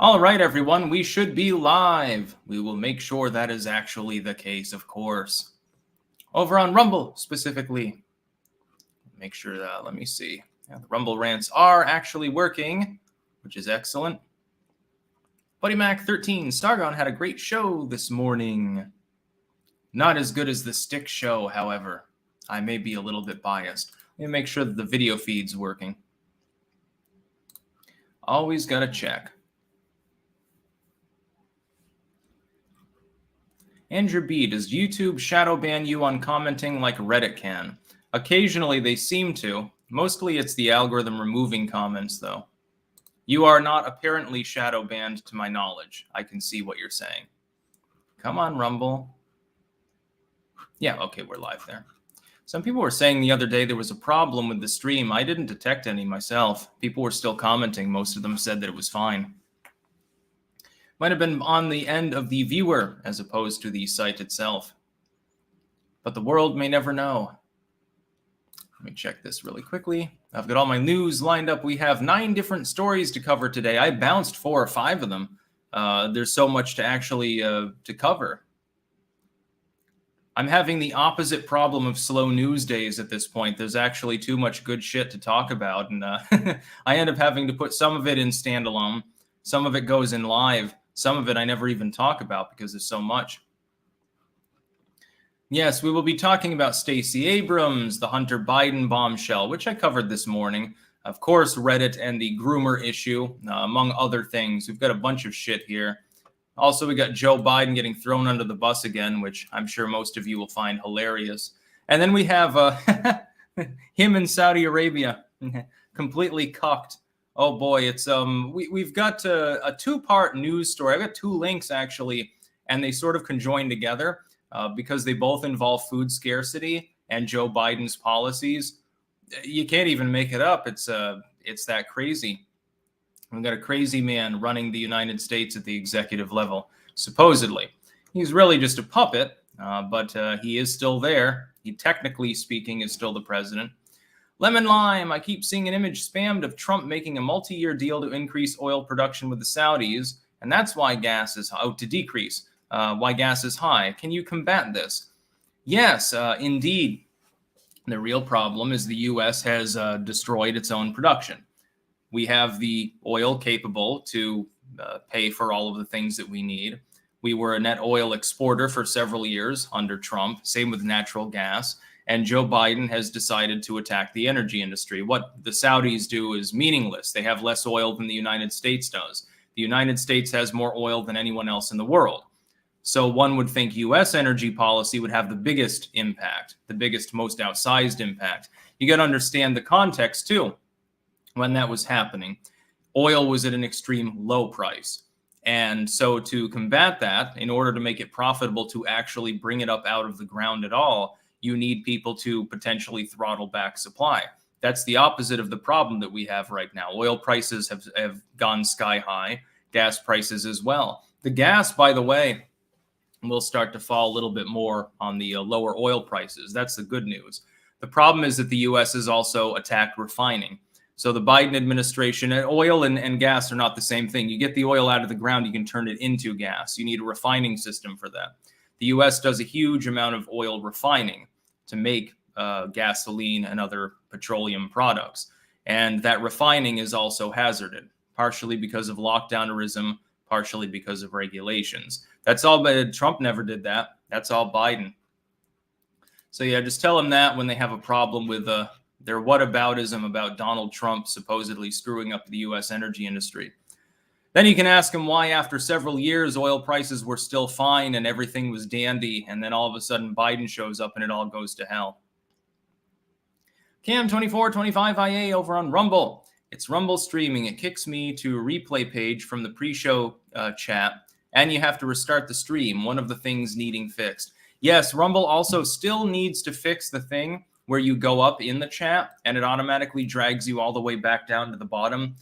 All right, everyone, we should be live. We will make sure that is actually the case, of course. Over on Rumble, specifically. Make sure that, let me see. Yeah, the Rumble rants are actually working, which is excellent. Buddy Mac 13, Stargon had a great show this morning. Not as good as the Stick show, however. I may be a little bit biased. Let me make sure that the video feed's working. Always gotta check. Andrew B, does YouTube shadow ban you on commenting like Reddit can? Occasionally they seem to. Mostly it's the algorithm removing comments, though. You are not apparently shadow banned to my knowledge. I can see what you're saying. Come on, Rumble. Yeah, okay, we're live there. Some people were saying the other day there was a problem with the stream. I didn't detect any myself. People were still commenting. Most of them said that it was fine. Might have been on the end of the viewer as opposed to the site itself. But the world may never know. Let me check this really quickly. I've got all my news lined up. We have 9 different stories to cover today. I bounced 4 or 5 of them. There's so much to actually to cover. I'm having the opposite problem of slow news days at this point. There's actually too much good shit to talk about. And I end up having to put some of it in standalone. Some of it goes in live. Some of it I never even talk about because there's so much. Yes, we will be talking about Stacey Abrams, the Hunter Biden bombshell, which I covered this morning. Of course, Reddit and the groomer issue, among other things. We've got a bunch of shit here. Also, we got Joe Biden getting thrown under the bus again, which I'm sure most of you will find hilarious. And then we have him in Saudi Arabia, completely cocked. Oh boy, it's we've got a 2-part news story. I've got 2 links actually, and they sort of conjoin together because they both involve food scarcity and Joe Biden's policies. You can't even make it up. It's that crazy. We've got a crazy man running the United States at the executive level, supposedly. He's really just a puppet, but he is still there. He, technically speaking, is still the president. Lemon Lime, I keep seeing an image spammed of Trump making a multi-year deal to increase oil production with the Saudis, and that's why gas is to decrease, why gas is high. Can you combat this? Yes, indeed. The real problem is the U.S. has destroyed its own production. We have the oil capable to pay for all of the things that we need. We were a net oil exporter for several years under Trump, same with natural gas. And Joe Biden has decided to attack the energy industry. What the Saudis do is meaningless. They have less oil than the United States does. The United States has more oil than anyone else in the world. So one would think U.S. energy policy would have the biggest impact, the biggest, most outsized impact. You got to understand the context, too, when that was happening. Oil was at an extreme low price. And so to combat that, in order to make it profitable to actually bring it up out of the ground at all, you need people to potentially throttle back supply. That's the opposite of the problem that we have right now. Oil prices have gone sky high, gas prices as well. The gas, by the way, will start to fall a little bit more on the lower oil prices. That's the good news. The problem is that the U.S. has also attacked refining. So the Biden administration, oil and gas are not the same thing. You get the oil out of the ground, you can turn it into gas. You need a refining system for that. The U.S. does a huge amount of oil refining to make gasoline and other petroleum products. And that refining is also hazarded, partially because of lockdownerism, partially because of regulations. That's all, but Trump never did that. That's all Biden. So yeah, just tell them that when they have a problem with their whataboutism about Donald Trump supposedly screwing up the U.S. energy industry. Then you can ask him why after several years oil prices were still fine and everything was dandy, and then all of a sudden Biden shows up and it all goes to hell. Cam2425IA over on Rumble. It's Rumble streaming. It kicks me to a replay page from the pre-show chat, and you have to restart the stream, one of the things needing fixed. Yes, Rumble also still needs to fix the thing where you go up in the chat and it automatically drags you all the way back down to the bottom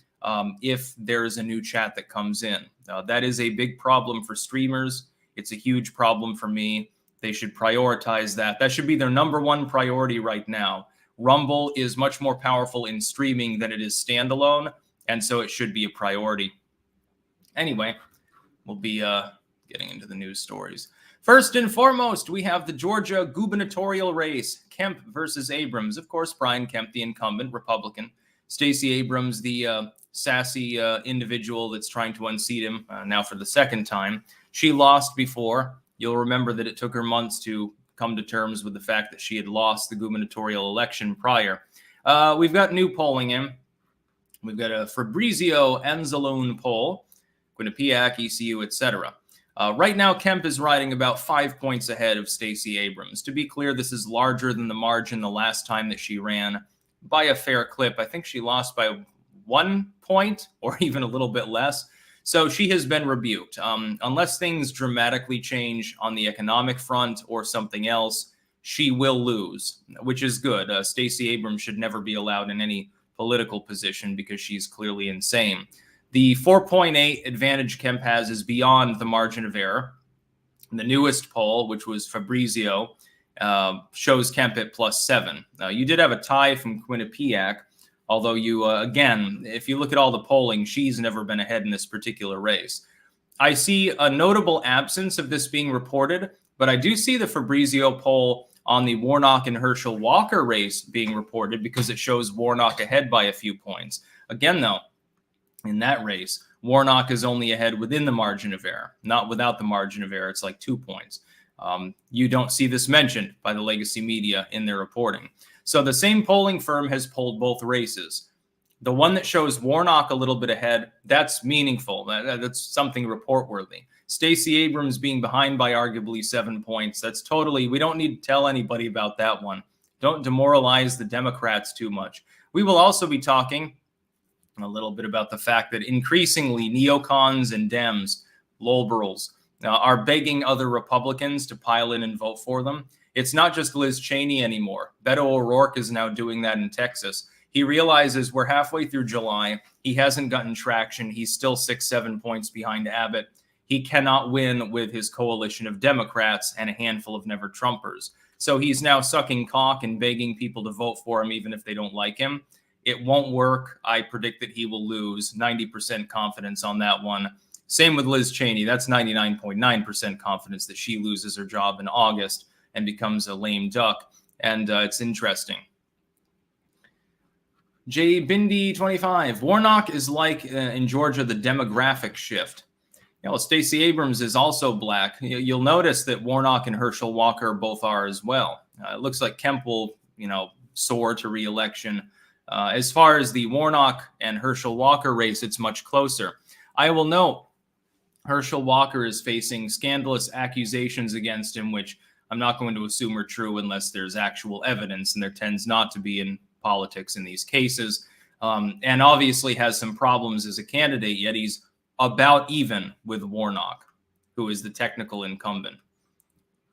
if there is a new chat that comes in. That is a big problem for streamers. It's a huge problem for me. They should prioritize that. That should be their number one priority right now. Rumble is much more powerful in streaming than it is standalone, and so it should be a priority. Anyway, we'll be getting into the news stories. First and foremost, we have the Georgia gubernatorial race, Kemp versus Abrams. Of course, Brian Kemp, the incumbent Republican. Stacey Abrams, the sassy individual that's trying to unseat him now for the second time. She lost before. You'll remember that it took her months to come to terms with the fact that she had lost the gubernatorial election prior. We've got new polling in. We've got a Fabrizio Anzalone poll, Quinnipiac, ECU, etc. Right now, Kemp is riding about 5 points ahead of Stacey Abrams. To be clear, this is larger than the margin the last time that she ran by a fair clip. I think she lost by 1 point or even a little bit less. So she has been rebuked. Unless things dramatically change on the economic front or something else, she will lose, which is good. Stacey Abrams should never be allowed in any political position because she's clearly insane. The 4.8 advantage Kemp has is beyond the margin of error. The newest poll, which was Fabrizio, shows Kemp at +7. You did have a tie from Quinnipiac, although you, again, if you look at all the polling, she's never been ahead in this particular race. I see a notable absence of this being reported, but I do see the Fabrizio poll on the Warnock and Herschel Walker race being reported because it shows Warnock ahead by a few points. Again, though, in that race, Warnock is only ahead within the margin of error, not without the margin of error. It's like 2 points. You don't see this mentioned by the legacy media in their reporting. So the same polling firm has polled both races. The one that shows Warnock a little bit ahead, that's meaningful. That's something report-worthy. Stacey Abrams being behind by arguably 7 points, that's totally, we don't need to tell anybody about that one. Don't demoralize the Democrats too much. We will also be talking a little bit about the fact that increasingly neocons and Dems, liberals, are begging other Republicans to pile in and vote for them. It's not just Liz Cheney anymore. Beto O'Rourke is now doing that in Texas. He realizes we're halfway through July. He hasn't gotten traction. He's still 6-7 points behind Abbott. He cannot win with his coalition of Democrats and a handful of never-Trumpers. So he's now sucking cock and begging people to vote for him even if they don't like him. It won't work. I predict that he will lose. 90% confidence on that one. Same with Liz Cheney. That's 99.9% confidence that she loses her job in August and becomes a lame duck. And it's interesting. J. Bindi 25. Warnock is like in Georgia the demographic shift. You know, Stacey Abrams is also black. You'll notice that Warnock and Herschel Walker both are as well. It looks like Kemp will, soar to re-election. As far as the Warnock and Herschel Walker race, it's much closer. I will note Herschel Walker is facing scandalous accusations against him, which I'm not going to assume are true unless there's actual evidence, and there tends not to be in politics in these cases, and obviously has some problems as a candidate, yet he's about even with Warnock, who is the technical incumbent.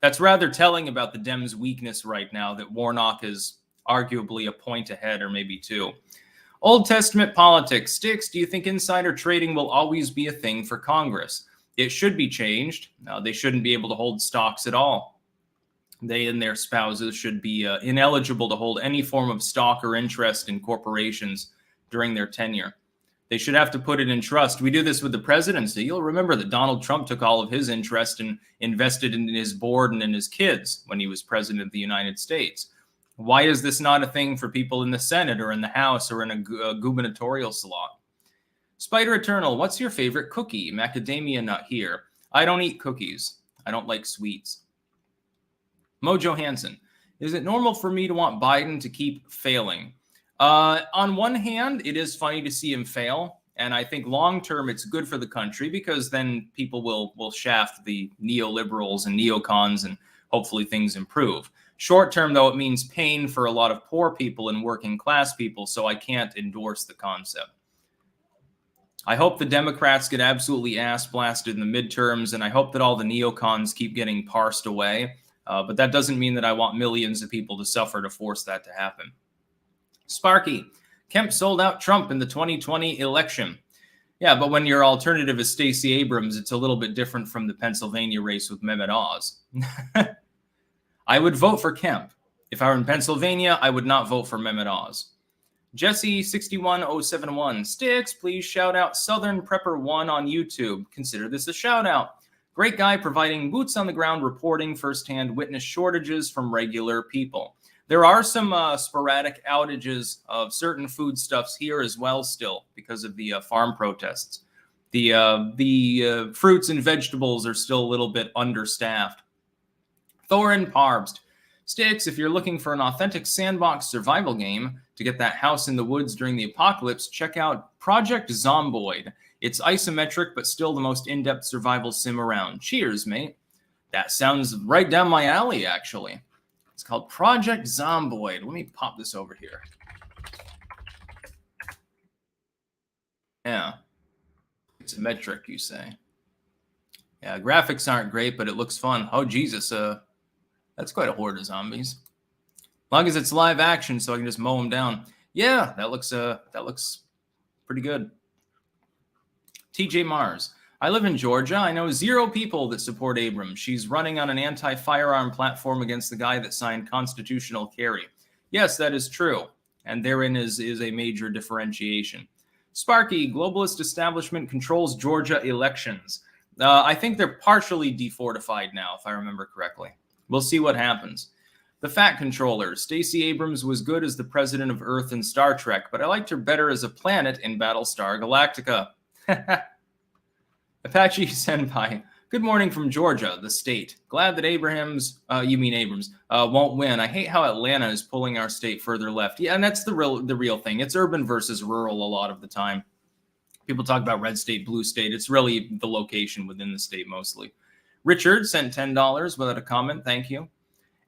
That's rather telling about the Dems' weakness right now, that Warnock is arguably a point ahead or maybe 2. Old Testament politics. Sticks, do you think insider trading will always be a thing for Congress? It should be changed. They shouldn't be able to hold stocks at all. They and their spouses should be ineligible to hold any form of stock or interest in corporations during their tenure. They should have to put it in trust. We do this with the presidency. You'll remember that Donald Trump took all of his interest and invested in his board and in his kids when he was president of the United States. Why is this not a thing for people in the Senate or in the House or in a gubernatorial slot? Spider Eternal, what's your favorite cookie? Macadamia nut here. I don't eat cookies. I don't like sweets. Mojo Hansen, is it normal for me to want Biden to keep failing? On one hand, it is funny to see him fail. And I think long-term, it's good for the country because then people will shaft the neoliberals and neocons and hopefully things improve. Short-term, though, it means pain for a lot of poor people and working class people. So I can't endorse the concept. I hope the Democrats get absolutely ass blasted in the midterms. And I hope that all the neocons keep getting parsed away. But that doesn't mean that I want millions of people to suffer to force that to happen. Sparky, Kemp sold out Trump in the 2020 election. Yeah, but when your alternative is Stacey Abrams, it's a little bit different from the Pennsylvania race with Mehmet Oz. I would vote for Kemp. If I were in Pennsylvania, I would not vote for Mehmet Oz. Jesse61071. Sticks, please shout out Southern Prepper 1 on YouTube. Consider this a shout out. Great guy providing boots on the ground reporting firsthand witness shortages from regular people. There are some sporadic outages of certain foodstuffs here as well still because of the farm protests. The fruits and vegetables are still a little bit understaffed. Thorin Parbst. Sticks, if you're looking for an authentic sandbox survival game to get that house in the woods during the apocalypse, check out Project Zomboid. It's isometric, but still the most in-depth survival sim around. Cheers, mate. That sounds right down my alley, actually. It's called Project Zomboid. Let me pop this over here. Yeah. It's metric, you say. Yeah, graphics aren't great, but it looks fun. Oh, Jesus. That's quite a horde of zombies. As long as it's live action, so I can just mow them down. Yeah, that looks pretty good. TJ Mars. I live in Georgia. I know 0 people that support Abrams. She's running on an anti-firearm platform against the guy that signed constitutional carry. Yes, that is true. And therein is a major differentiation. Sparky, globalist establishment controls Georgia elections. I think they're partially defortified now, if I remember correctly. We'll see what happens. The Fat Controller. Stacey Abrams was good as the president of Earth in Star Trek, but I liked her better as a planet in Battlestar Galactica. Apache Senpai. Good morning from Georgia, the state. Glad that Abrams, won't win. I hate how Atlanta is pulling our state further left. Yeah, and that's the real thing. It's urban versus rural a lot of the time. People talk about red state, blue state. It's really the location within the state mostly. Richard sent $10 without a comment. Thank you.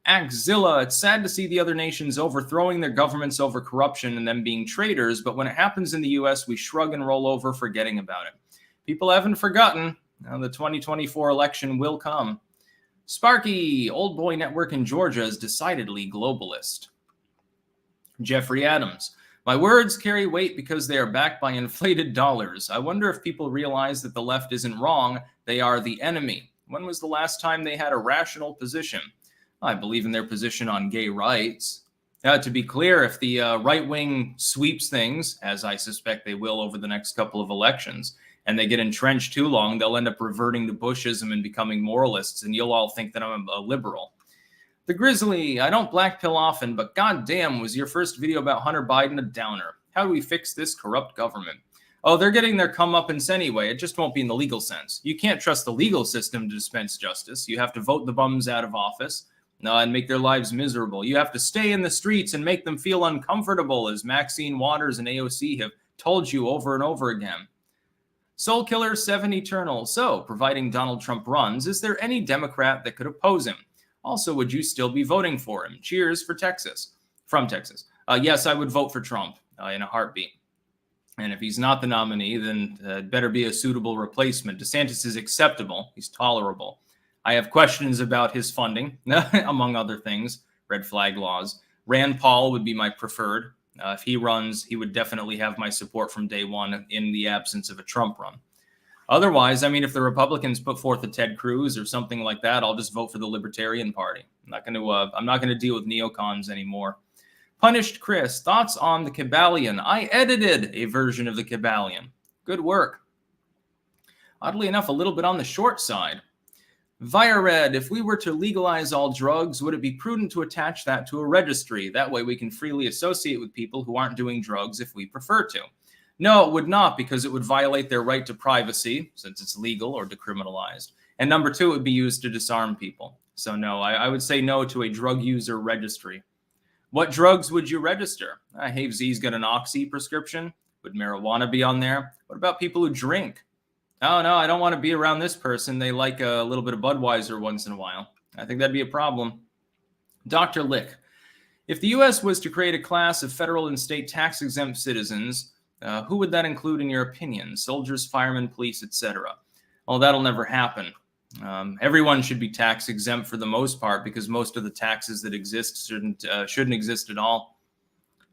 Axzilla, it's sad to see the other nations overthrowing their governments over corruption and them being traitors, but when it happens in the U.S., we shrug and roll over, forgetting about it. People haven't forgotten. Now the 2024 election will come. Sparky, Old Boy Network in Georgia is decidedly globalist. Jeffrey Adams. My words carry weight because they are backed by inflated dollars. I wonder if people realize that the left isn't wrong. They are the enemy. When was the last time they had a rational position? I believe in their position on gay rights. To be clear, if the right wing sweeps things, as I suspect they will over the next couple of elections, and they get entrenched too long, they'll end up reverting to Bushism and becoming moralists, and you'll all think that I'm a liberal. The Grizzly, I don't blackpill often, but goddamn, was your first video about Hunter Biden a downer? How do we fix this corrupt government? Oh, they're getting their comeuppance anyway. It just won't be in the legal sense. You can't trust the legal system to dispense justice. You have to vote the bums out of office and make their lives miserable. You have to stay in the streets and make them feel uncomfortable, as Maxine Waters and AOC have told you over and over again. Soul Killer 7 Eternal. So, providing Donald Trump runs, is there any Democrat that could oppose him? Also, would you still be voting for him? Cheers for Texas. From Texas. Yes, I would vote for Trump in a heartbeat. And if he's not the nominee, then it better be a suitable replacement. DeSantis is acceptable. He's tolerable. I have questions about his funding, among other things, red flag laws. Rand Paul would be my preferred. If he runs, he would definitely have my support from day one in the absence of a Trump run. Otherwise, I mean, if the Republicans put forth a Ted Cruz or something like that, I'll just vote for the Libertarian Party. I'm not going to deal with neocons anymore. Punished Chris, thoughts on the Kybalion? I edited a version of the Kybalion. Good work. Oddly enough, a little bit on the short side. Viared, if we were to legalize all drugs, would it be prudent to attach that to a registry? That way we can freely associate with people who aren't doing drugs if we prefer to. No, it would not, because it would violate their right to privacy, since it's legal or decriminalized. And number two, it would be used to disarm people. So no, I would say no to a drug user registry. What drugs would you register? Have Z's got an Oxy prescription. Would marijuana be on there? What about people who drink? Oh, no, I don't want to be around this person. They like a little bit of Budweiser once in a while. I think that'd be a problem. Dr. Lick, if the U.S. was to create a class of federal and state tax-exempt citizens, who would that include in your opinion? Soldiers, firemen, police, etc. Well, that'll never happen. Everyone should be tax-exempt for the most part because most of the taxes that exist shouldn't exist at all.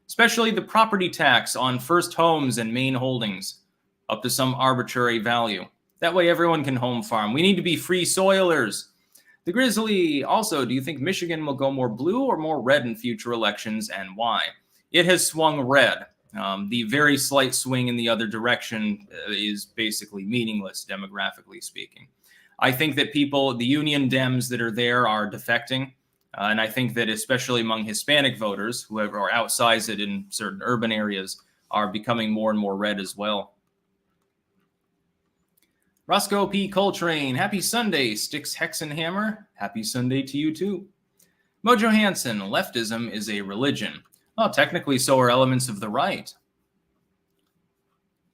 Especially the property tax on first homes and main holdings, up to some arbitrary value. That way everyone can home farm. We need to be free soilers. The Grizzly, also, do you think Michigan will go more blue or more red in future elections, and why? It has swung red. The very slight swing in the other direction is basically meaningless, demographically speaking. I think that people, the union Dems that are there, are defecting. And I think that especially among Hispanic voters, who are outsized it in certain urban areas, are becoming more and more red as well. Roscoe P. Coltrane, happy Sunday, Sticks Hexenhammer. Happy Sunday to you too. Mojo Hansen, leftism is a religion. Well, technically so are elements of the right.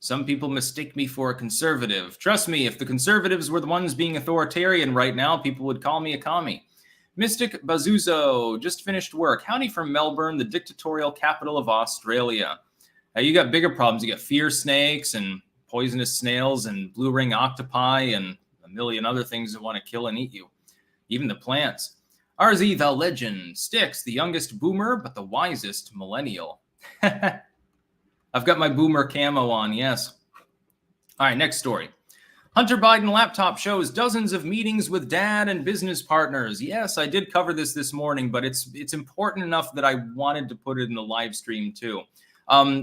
Some people mistake me for a conservative. Trust me, if the conservatives were the ones being authoritarian right now, people would call me a commie. Mystic Bazuzo, just finished work. Howdy from Melbourne, the dictatorial capital of Australia. You got bigger problems. You got fear snakes and poisonous snails and blue ring octopi and a million other things that want to kill and eat you. Even the plants. RZ the legend. Sticks, the youngest boomer, but the wisest millennial. I've got my boomer camo on, yes. All right, next story. Hunter Biden laptop shows dozens of meetings with dad and business partners. Yes, I did cover this morning, but it's important enough that I wanted to put it in the live stream too.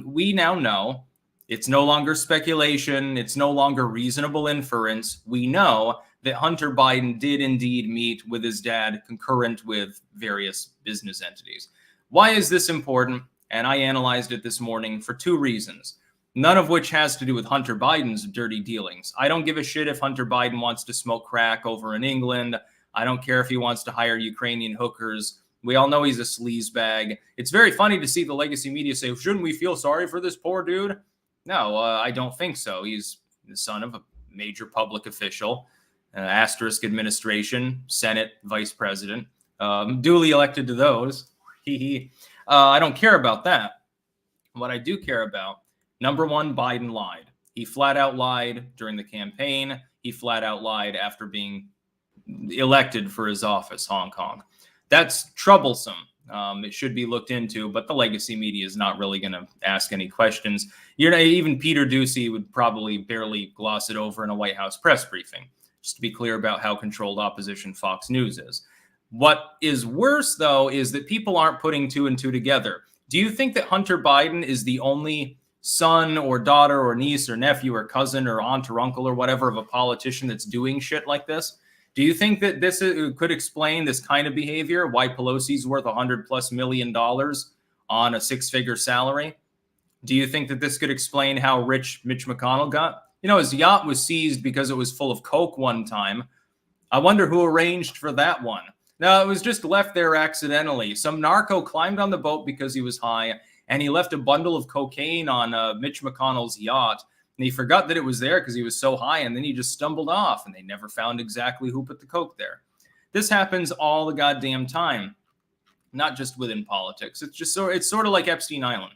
We now know it's no longer speculation. It's no longer reasonable inference. We know that Hunter Biden did indeed meet with his dad concurrent with various business entities. Why is this important? And I analyzed it this morning for two reasons, none of which has to do with Hunter Biden's dirty dealings. I don't give a shit if Hunter Biden wants to smoke crack over in England. I don't care if he wants to hire Ukrainian hookers. We all know he's a sleazebag. It's very funny to see the legacy media say, shouldn't we feel sorry for this poor dude? No, I don't think so. He's the son of a major public official, asterisk administration, Senate, vice president, duly elected to those. I don't care about that. What I do care about, number one, Biden lied. He flat out lied during the campaign. He flat out lied after being elected for his office, Hong Kong. That's troublesome. It should be looked into, but the legacy media is not really going to ask any questions. Even Peter Doocy would probably barely gloss it over in a White House press briefing, just to be clear about how controlled opposition Fox News is. What is worse, though, is that people aren't putting two and two together. Do you think that Hunter Biden is the only son or daughter or niece or nephew or cousin or aunt or uncle or whatever of a politician that's doing shit like this? Do you think that this could explain this kind of behavior, why Pelosi's worth $100+ million on a six-figure salary? Do you think that this could explain how rich Mitch McConnell got? His yacht was seized because it was full of coke one time. I wonder who arranged for that one. No, it was just left there accidentally. Some narco climbed on the boat because he was high, and he left a bundle of cocaine on Mitch McConnell's yacht. And he forgot that it was there because he was so high, and then he just stumbled off, and they never found exactly who put the coke there. This happens all the goddamn time, not just within politics. It's sort of like Epstein Island.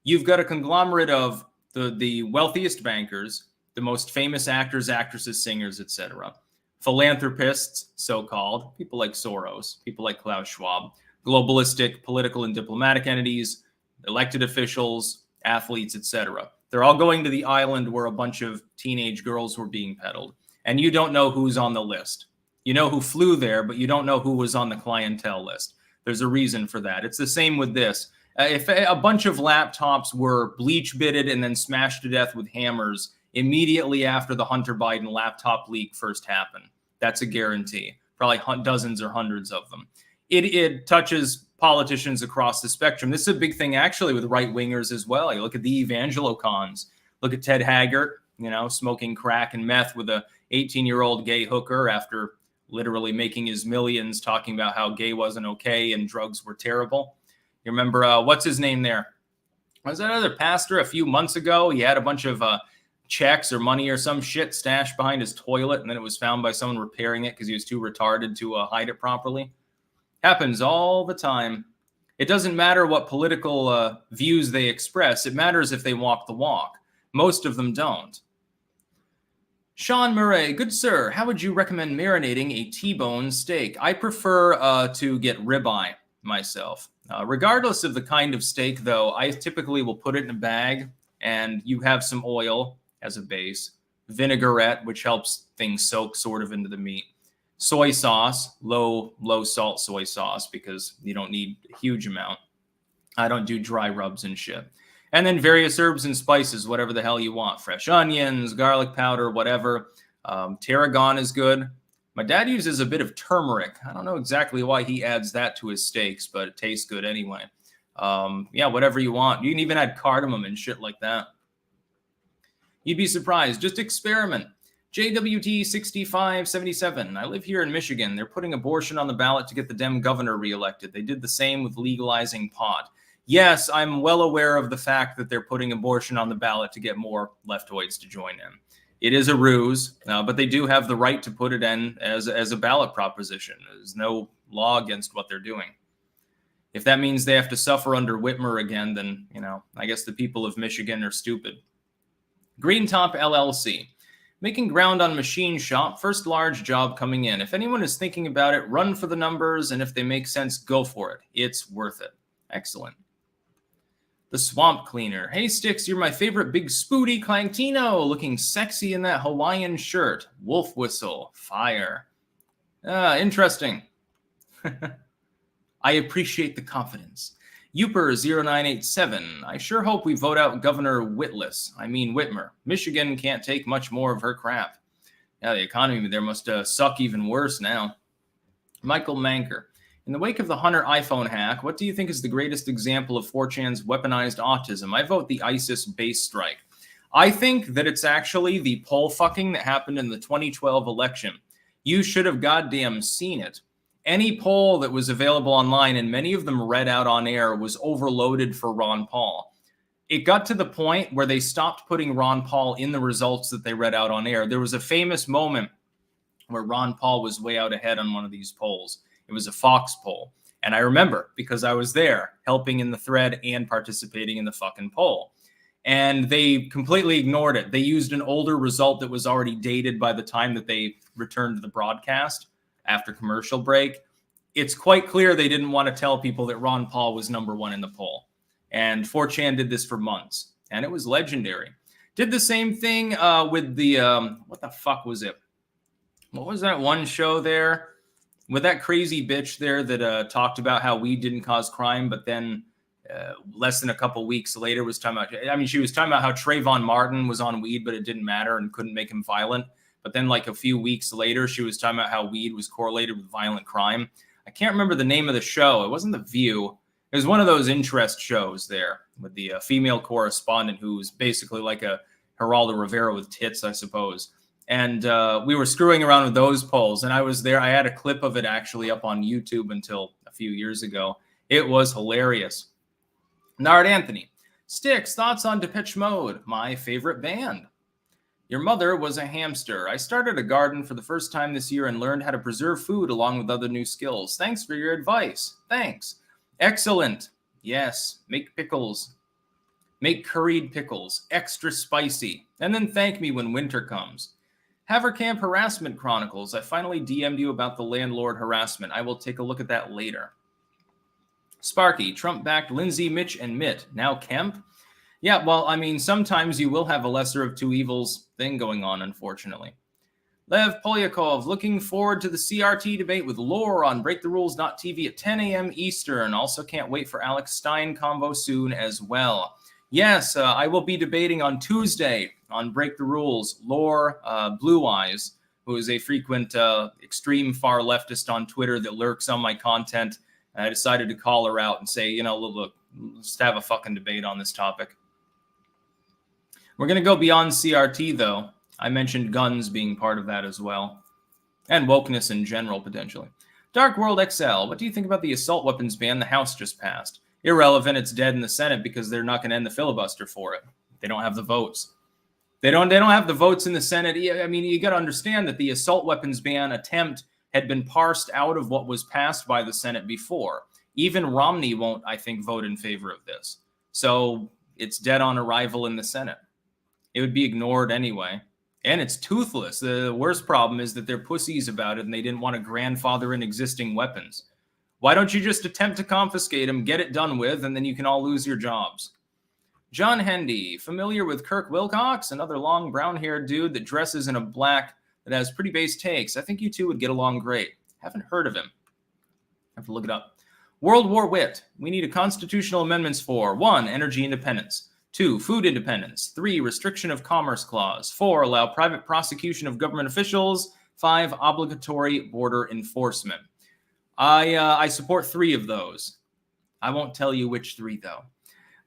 You've got a conglomerate of the wealthiest bankers, the most famous actors, actresses, singers, etc., philanthropists, so-called, people like Soros, people like Klaus Schwab, globalistic political and diplomatic entities, elected officials, athletes, etc. They're all going to the island where a bunch of teenage girls were being peddled. And you don't know who's on the list. You know who flew there, but you don't know who was on the clientele list. There's a reason for that. It's the same with this. If a bunch of laptops were bleach bitted and then smashed to death with hammers immediately after the Hunter Biden laptop leak first happened, that's a guarantee. Probably dozens or hundreds of them. It touches politicians across the spectrum. This is a big thing actually with right-wingers as well. You look at the evangelocons. Look at Ted Haggart, smoking crack and meth with a 18-year-old gay hooker after literally making his millions talking about how gay wasn't okay and drugs were terrible. You remember, what's his name there? Was that other pastor a few months ago? He had a bunch of checks or money or some shit stashed behind his toilet, and then it was found by someone repairing it because he was too retarded to hide it properly. Happens all the time. It doesn't matter what political views they express. It matters if they walk the walk. Most of them don't. Sean Murray, good sir, how would you recommend marinating a T-bone steak? I prefer to get ribeye myself. Regardless of the kind of steak, though, I typically will put it in a bag, and you have some oil as a base, vinaigrette, which helps things soak sort of into the meat, soy sauce, low salt soy sauce, because you don't need a huge amount. I don't do dry rubs and shit. And then various herbs and spices, whatever the hell you want. Fresh onions, garlic powder, whatever. Tarragon is good. My dad uses a bit of turmeric. I don't know exactly why he adds that to his steaks, but it tastes good anyway. Yeah, whatever you want. You can even add cardamom and shit like that. You'd be surprised. Just experiment. JWT6577. I live here in Michigan. They're putting abortion on the ballot to get the Dem governor reelected. They did the same with legalizing pot. Yes, I'm well aware of the fact that they're putting abortion on the ballot to get more leftoids to join in. It is a ruse, but they do have the right to put it in as a ballot proposition. There's no law against what they're doing. If that means they have to suffer under Whitmer again, then, I guess the people of Michigan are stupid. Green Top LLC. Making ground on machine shop, first large job coming in. If anyone is thinking about it, run for the numbers, and if they make sense, go for it. It's worth it. Excellent. The Swamp Cleaner. Hey, Sticks, you're my favorite big spooty Clankino, looking sexy in that Hawaiian shirt. Wolf whistle. Fire. Interesting. I appreciate the confidence. Uper0987. I sure hope we vote out Governor Whitmer. Michigan can't take much more of her crap. Yeah, the economy there must suck even worse now. Michael Manker. In the wake of the Hunter iPhone hack, what do you think is the greatest example of 4chan's weaponized autism? I vote the ISIS base strike. I think that it's actually the poll fucking that happened in the 2012 election. You should have goddamn seen it. Any poll that was available online, and many of them read out on air, was overloaded for Ron Paul. It got to the point where they stopped putting Ron Paul in the results that they read out on air. There was a famous moment where Ron Paul was way out ahead on one of these polls. It was a Fox poll. And I remember because I was there helping in the thread and participating in the fucking poll. And they completely ignored it. They used an older result that was already dated by the time that they returned to the broadcast after commercial break. It's quite clear they didn't want to tell people that Ron Paul was number one in the poll. And 4chan did this for months. And it was legendary. Did the same thing with the, what the fuck was it? What was that one show there? With that crazy bitch there that talked about how weed didn't cause crime, but then less than a couple weeks later was talking about, she was talking about how Trayvon Martin was on weed, but it didn't matter and couldn't make him violent. But then like a few weeks later, she was talking about how weed was correlated with violent crime. I can't remember the name of the show. It wasn't The View. It was one of those interest shows there with the female correspondent who was basically like a Geraldo Rivera with tits, I suppose. And we were screwing around with those polls. And I was there. I had a clip of it actually up on YouTube until a few years ago. It was hilarious. Nard Anthony. Sticks, thoughts on Depeche Mode, my favorite band. Your mother was a hamster. I started a garden for the first time this year and learned how to preserve food along with other new skills. Thanks for your advice. Thanks. Excellent. Yes. Make pickles. Make curried pickles. Extra spicy. And then thank me when winter comes. Havercamp Harassment Chronicles. I finally DM'd you about the landlord harassment. I will take a look at that later. Sparky. Trump-backed Lindsay, Mitch, and Mitt. Now Kemp? Yeah, well, sometimes you will have a lesser of two evils thing going on, unfortunately. Lev Polyakov, looking forward to the CRT debate with Lore on BreakTheRules.tv at 10 a.m. Eastern. Also can't wait for Alex Stein combo soon as well. Yes, I will be debating on Tuesday on Break the Rules, Lore Blue Eyes, who is a frequent extreme far leftist on Twitter that lurks on my content. And I decided to call her out and say, look, let's have a fucking debate on this topic. We're going to go beyond CRT, though. I mentioned guns being part of that as well. And wokeness in general, potentially. Dark World XL, what do you think about the assault weapons ban the House just passed? Irrelevant, it's dead in the Senate because they're not going to end the filibuster for it. They don't have the votes. They don't have the votes in the Senate. You got to understand that the assault weapons ban attempt had been parsed out of what was passed by the Senate before. Even Romney won't, I think, vote in favor of this. So it's dead on arrival in the Senate. It would be ignored anyway. And it's toothless. The worst problem is that they're pussies about it and they didn't want to grandfather in existing weapons. Why don't you just attempt to confiscate them, get it done with, and then you can all lose your jobs? John Hendy, familiar with Kirk Wilcox, another long brown-haired dude that dresses in a black that has pretty base takes. I think you two would get along great. Haven't heard of him. Have to look it up. World War Wit. We need a constitutional amendments for 1. Energy independence. 2, food independence. 3, restriction of commerce clause. 4, allow private prosecution of government officials. 5, obligatory border enforcement. I support 3 of those. I won't tell you which 3, though.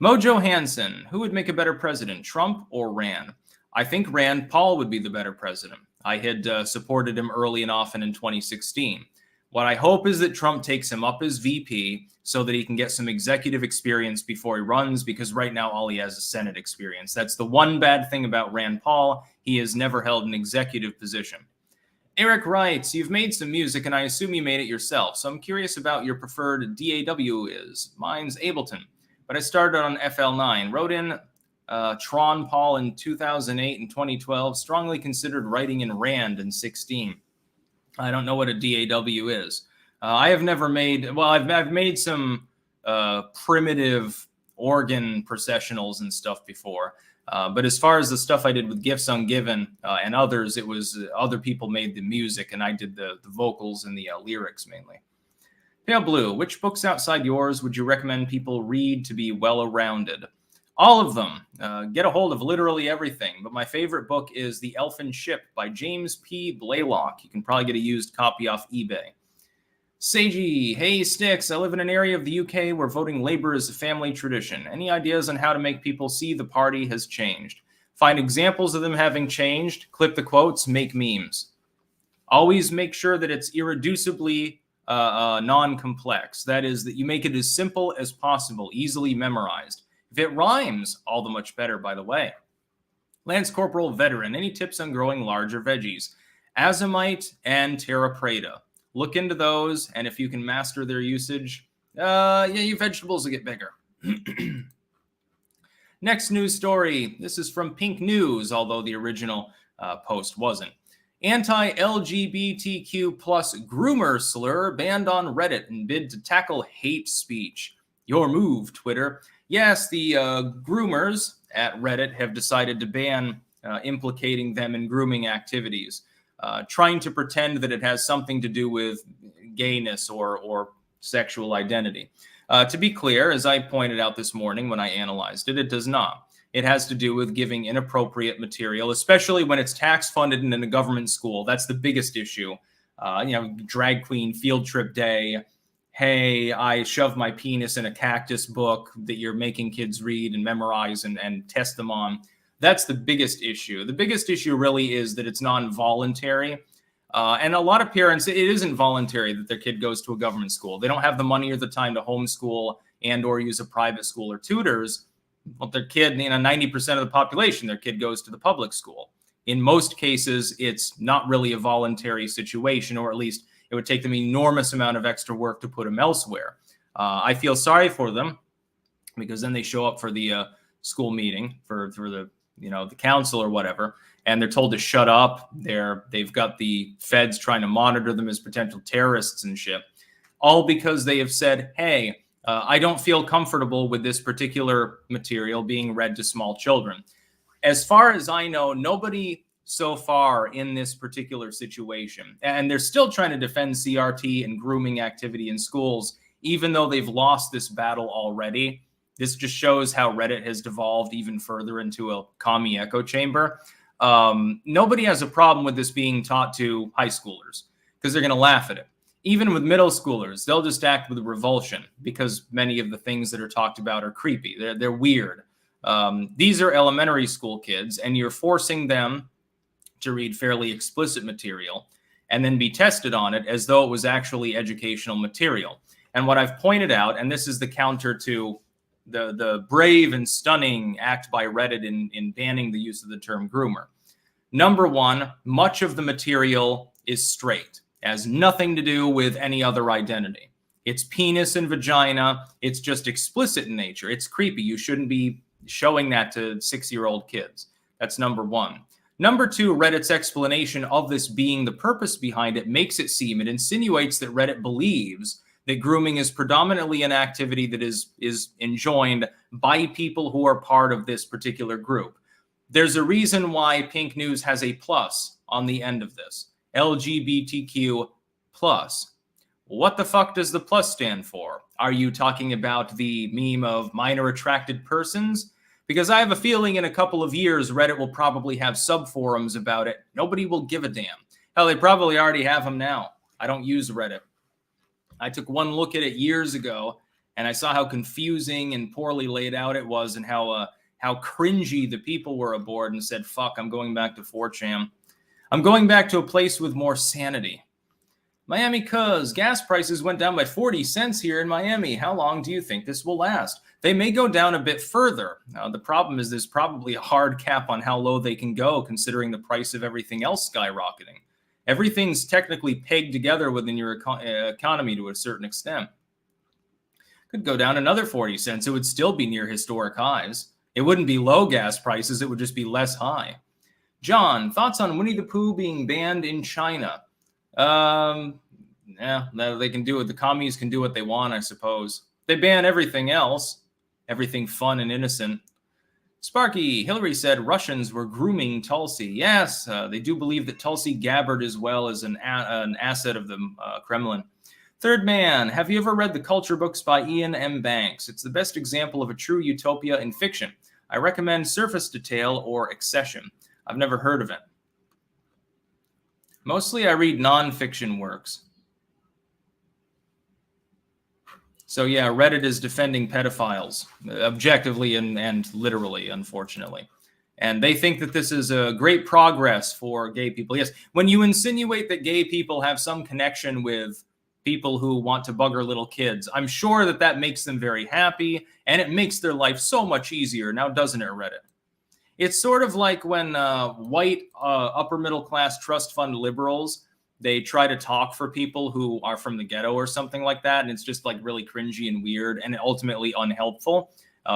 Mojo Hansen, who would make a better president, Trump or Rand? I think Rand Paul would be the better president. I had supported him early and often in 2016. What I hope is that Trump takes him up as VP so that he can get some executive experience before he runs, because right now all he has is Senate experience. That's the one bad thing about Rand Paul. He has never held an executive position. Eric writes, you've made some music and I assume you made it yourself. So I'm curious about your preferred DAW is. Mine's Ableton, but I started on FL9. Wrote in Tron Paul in 2008 and 2012. Strongly considered writing in Rand in 16. I don't know what a DAW is. I have never made, well, I've made some primitive organ processionals and stuff before. But as far as the stuff I did with Gifts Ungiven and others, it was other people made the music and I did the vocals and the lyrics mainly. Pale Blue, which books outside yours would you recommend people read to be well-rounded? All of them. Get a hold of literally everything. But my favorite book is The Elfin Ship by James P. Blaylock. You can probably get a used copy off eBay. Seiji, hey Sticks, I live in an area of the UK where voting Labour is a family tradition. Any ideas on how to make people see the party has changed? Find examples of them having changed, clip the quotes, make memes. Always make sure that it's irreducibly non-complex. That is, that you make it as simple as possible, easily memorized. If it rhymes, all the much better, by the way. Lance Corporal Veteran, any tips on growing larger veggies? Azomite and Terra Preta. Look into those, and if you can master their usage, your vegetables will get bigger. Next news story. This is from Pink News, although the original post wasn't. Anti-LGBTQ plus groomer slur banned on Reddit in bid to tackle hate speech. Your move, Twitter. Yes, the groomers at Reddit have decided to ban implicating them in grooming activities. Trying to pretend that it has something to do with gayness or sexual identity. To be clear, as I pointed out this morning when I analyzed it, it does not. It has to do with giving inappropriate material, especially when it's tax funded and in a government school. That's the biggest issue. Drag queen field trip day. Hey, I shoved my penis in a cactus book that you're making kids read and memorize and test them on. That's the biggest issue. The biggest issue really is that it's non-voluntary. And a lot of parents, it isn't voluntary that their kid goes to a government school. They don't have the money or the time to homeschool and or use a private school or tutors. Well, their kid, 90% of the population, their kid goes to the public school. In most cases, it's not really a voluntary situation, or at least it would take them an enormous amount of extra work to put them elsewhere. I feel sorry for them because then they show up for the school meeting for the the council or whatever, and they're told to shut up. They've got the feds trying to monitor them as potential terrorists and shit, all because they have said, hey, I don't feel comfortable with this particular material being read to small children. As far as I know, nobody so far in this particular situation, and they're still trying to defend CRT and grooming activity in schools, even though they've lost this battle already. This just shows how Reddit has devolved even further into a commie echo chamber. Nobody has a problem with this being taught to high schoolers because they're going to laugh at it. Even with middle schoolers, they'll just act with revulsion because many of the things that are talked about are creepy. They're weird. These are elementary school kids, and you're forcing them to read fairly explicit material and then be tested on it as though it was actually educational material. And what I've pointed out, and this is the counter to the brave and stunning act by Reddit in banning the use of the term groomer. Number one, much of the material is straight. It has nothing to do with any other identity. It's penis and vagina. It's just explicit in nature. It's creepy. You shouldn't be showing that to 6-year-old kids. That's number one. Number two, Reddit's explanation of this being the purpose behind it makes it seem, it insinuates that Reddit believes that grooming is predominantly an activity that is enjoined by people who are part of this particular group. There's a reason why Pink News has a plus on the end of this. LGBTQ plus. What the fuck does the plus stand for? Are you talking about the meme of minor attracted persons? Because I have a feeling in a couple of years, Reddit will probably have subforums about it. Nobody will give a damn. Hell, they probably already have them now. I don't use Reddit. I took one look at it years ago, and I saw how confusing and poorly laid out it was, and how cringy the people were aboard, and said, fuck, I'm going back to 4chan. I'm going back to a place with more sanity. Miami cuz gas prices went down by 40 cents here in Miami. How long do you think this will last? They may go down a bit further. The problem is there's probably a hard cap on how low they can go, considering the price of everything else skyrocketing. Everything's technically pegged together within your economy to a certain extent. Could go down another 40 cents. It would still be near historic highs. It wouldn't be low gas prices. It would just be less high. John, thoughts on Winnie the Pooh being banned in China? Yeah, they can do it. The commies can do what they want, I suppose. They ban everything else, everything fun and innocent. Sparky, Hillary said Russians were grooming Tulsi. Yes, they do believe that Tulsi Gabbard as well as an asset of the Kremlin. Third man, have you ever read the culture books by Ian M. Banks? It's the best example of a true utopia in fiction. I recommend Surface Detail or Accession. I've never heard of it. Mostly I read non-fiction works. So yeah, Reddit is defending pedophiles, objectively and literally, unfortunately. And they think that this is a great progress for gay people. Yes, when you insinuate that gay people have some connection with people who want to bugger little kids, I'm sure that that makes them very happy, and it makes their life so much easier. Now, doesn't it, Reddit? It's sort of like when white upper middle class trust fund liberals, they try to talk for people who are from the ghetto or something like that. And it's just like really cringy and weird and ultimately unhelpful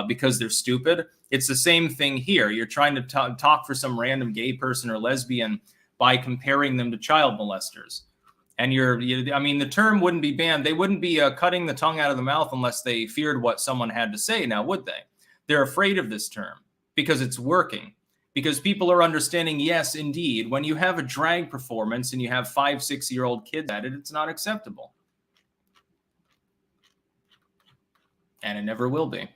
because they're stupid. It's the same thing here. You're trying to talk for some random gay person or lesbian by comparing them to child molesters. And I mean, the term wouldn't be banned. They wouldn't be cutting the tongue out of the mouth unless they feared what someone had to say now, would they? They're afraid of this term because it's working. Because people are understanding, yes, indeed, when you have a drag performance and you have 5-6-year-old kids at it, it's not acceptable. And it never will be.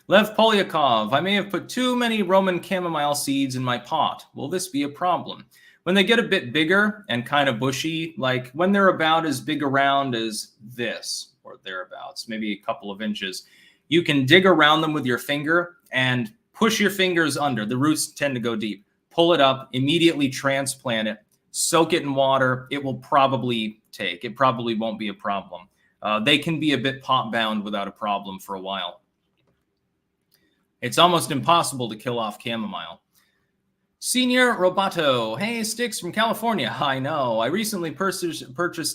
Lev Polyakov, I may have put too many Roman chamomile seeds in my pot. Will this be a problem? When they get a bit bigger and kind of bushy, like when they're about as big around as this, or thereabouts, maybe a couple of inches, you can dig around them with your finger and push your fingers under. The roots tend to go deep. Pull it up, immediately transplant it, soak it in water. It will probably take. It probably won't be a problem. They can be a bit pot-bound without a problem for a while. It's almost impossible to kill off chamomile. Senior Roboto. Hey, Sticks from California. I know. I recently purchased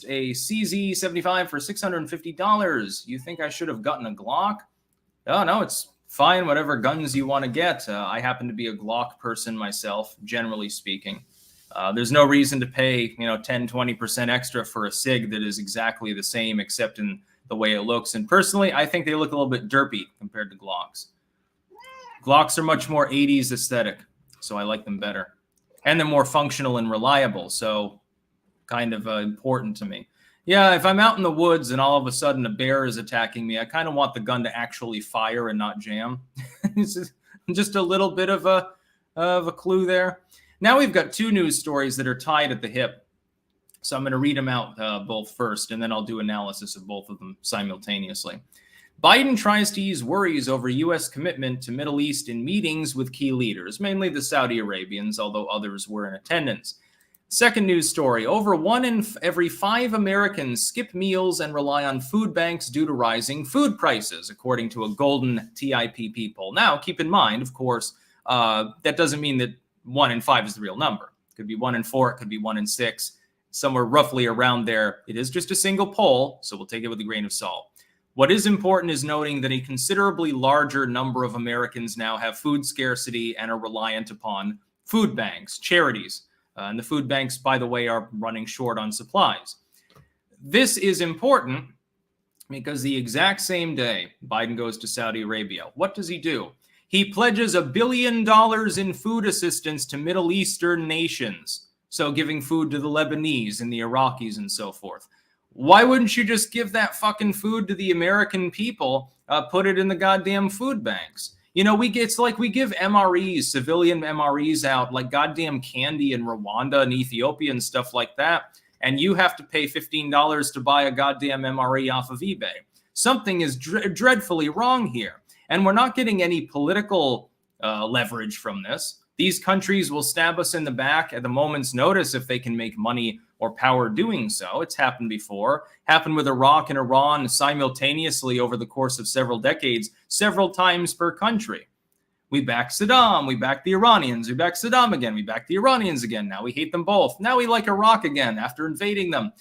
a CZ75 for $650. You think I should have gotten a Glock? Oh, no, it's fine, whatever guns you want to get. I happen to be a Glock person myself, generally speaking. There's no reason to pay, 10-20% extra for a SIG that is exactly the same, except in the way it looks. And personally, I think they look a little bit derpy compared to Glocks. Glocks are much more 80s aesthetic, so I like them better. And they're more functional and reliable, so kind of important to me. Yeah, if I'm out in the woods and all of a sudden a bear is attacking me, I kind of want the gun to actually fire and not jam. Just a little bit of a clue there. Now we've got two news stories that are tied at the hip. So I'm going to read them out both first, and then I'll do analysis of both of them simultaneously. Biden tries to ease worries over U.S. commitment to Middle East in meetings with key leaders, mainly the Saudi Arabians, although others were in attendance. Second news story, over 1 in every 5 Americans skip meals and rely on food banks due to rising food prices, according to a Golden TIPP poll. Now, keep in mind, of course, that doesn't mean that 1 in 5 is the real number. It could be 1 in 4, it could be 1 in 6, somewhere roughly around there. It is just a single poll, so we'll take it with a grain of salt. What is important is noting that a considerably larger number of Americans now have food scarcity and are reliant upon food banks, charities. And the food banks, by the way, are running short on supplies. This is important because the exact same day Biden goes to Saudi Arabia, what does he do? He pledges $1 billion in food assistance to Middle Eastern nations. So giving food to the Lebanese and the Iraqis and so forth. Why wouldn't you just give that fucking food to the American people, put it in the goddamn food banks? You know, it's like we give MREs, civilian MREs out like goddamn candy in Rwanda and Ethiopia and stuff like that. And you have to pay $15 to buy a goddamn MRE off of eBay. Something is dreadfully wrong here. And we're not getting any political leverage from this. These countries will stab us in the back at the moment's notice if they can make money or power doing so. It's happened before. Happened with Iraq and Iran simultaneously over the course of several decades, several times per country. We back Saddam, we back the Iranians, we back Saddam again, we back the Iranians again. Now we hate them both. Now we like Iraq again after invading them.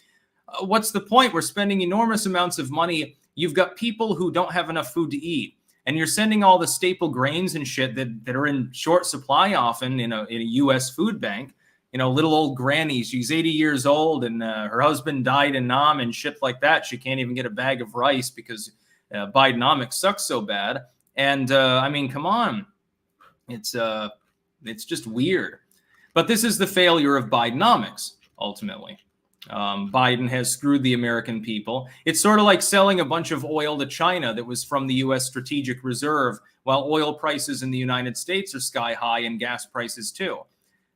What's the point? We're spending enormous amounts of money. You've got people who don't have enough food to eat. And you're sending all the staple grains and shit that are in short supply often in a U.S. food bank. You know, little old granny, she's 80 years old and her husband died in Nam and shit like that. She can't even get a bag of rice because Bidenomics sucks so bad. And I mean, come on. It's just weird. But this is the failure of Bidenomics, ultimately. Biden has screwed the American people. It's sort of like selling a bunch of oil to China that was from the U.S. Strategic Reserve, while oil prices in the United States are sky high and gas prices too.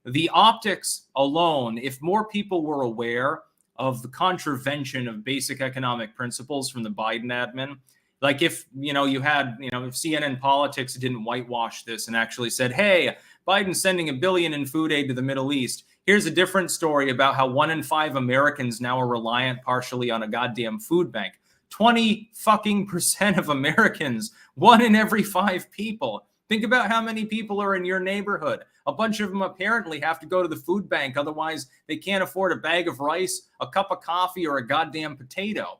The optics alone, if more people were aware of the contravention of basic economic principles from the Biden admin, like if, you had, if CNN Politics didn't whitewash this and actually said, hey, Biden's sending $1 billion in food aid to the Middle East. Here's a different story about how 1 in 5 Americans now are reliant partially on a goddamn food bank. 20% of Americans, 1 in every 5 people. Think about how many people are in your neighborhood. A bunch of them apparently have to go to the food bank. Otherwise, they can't afford a bag of rice, a cup of coffee, or a goddamn potato.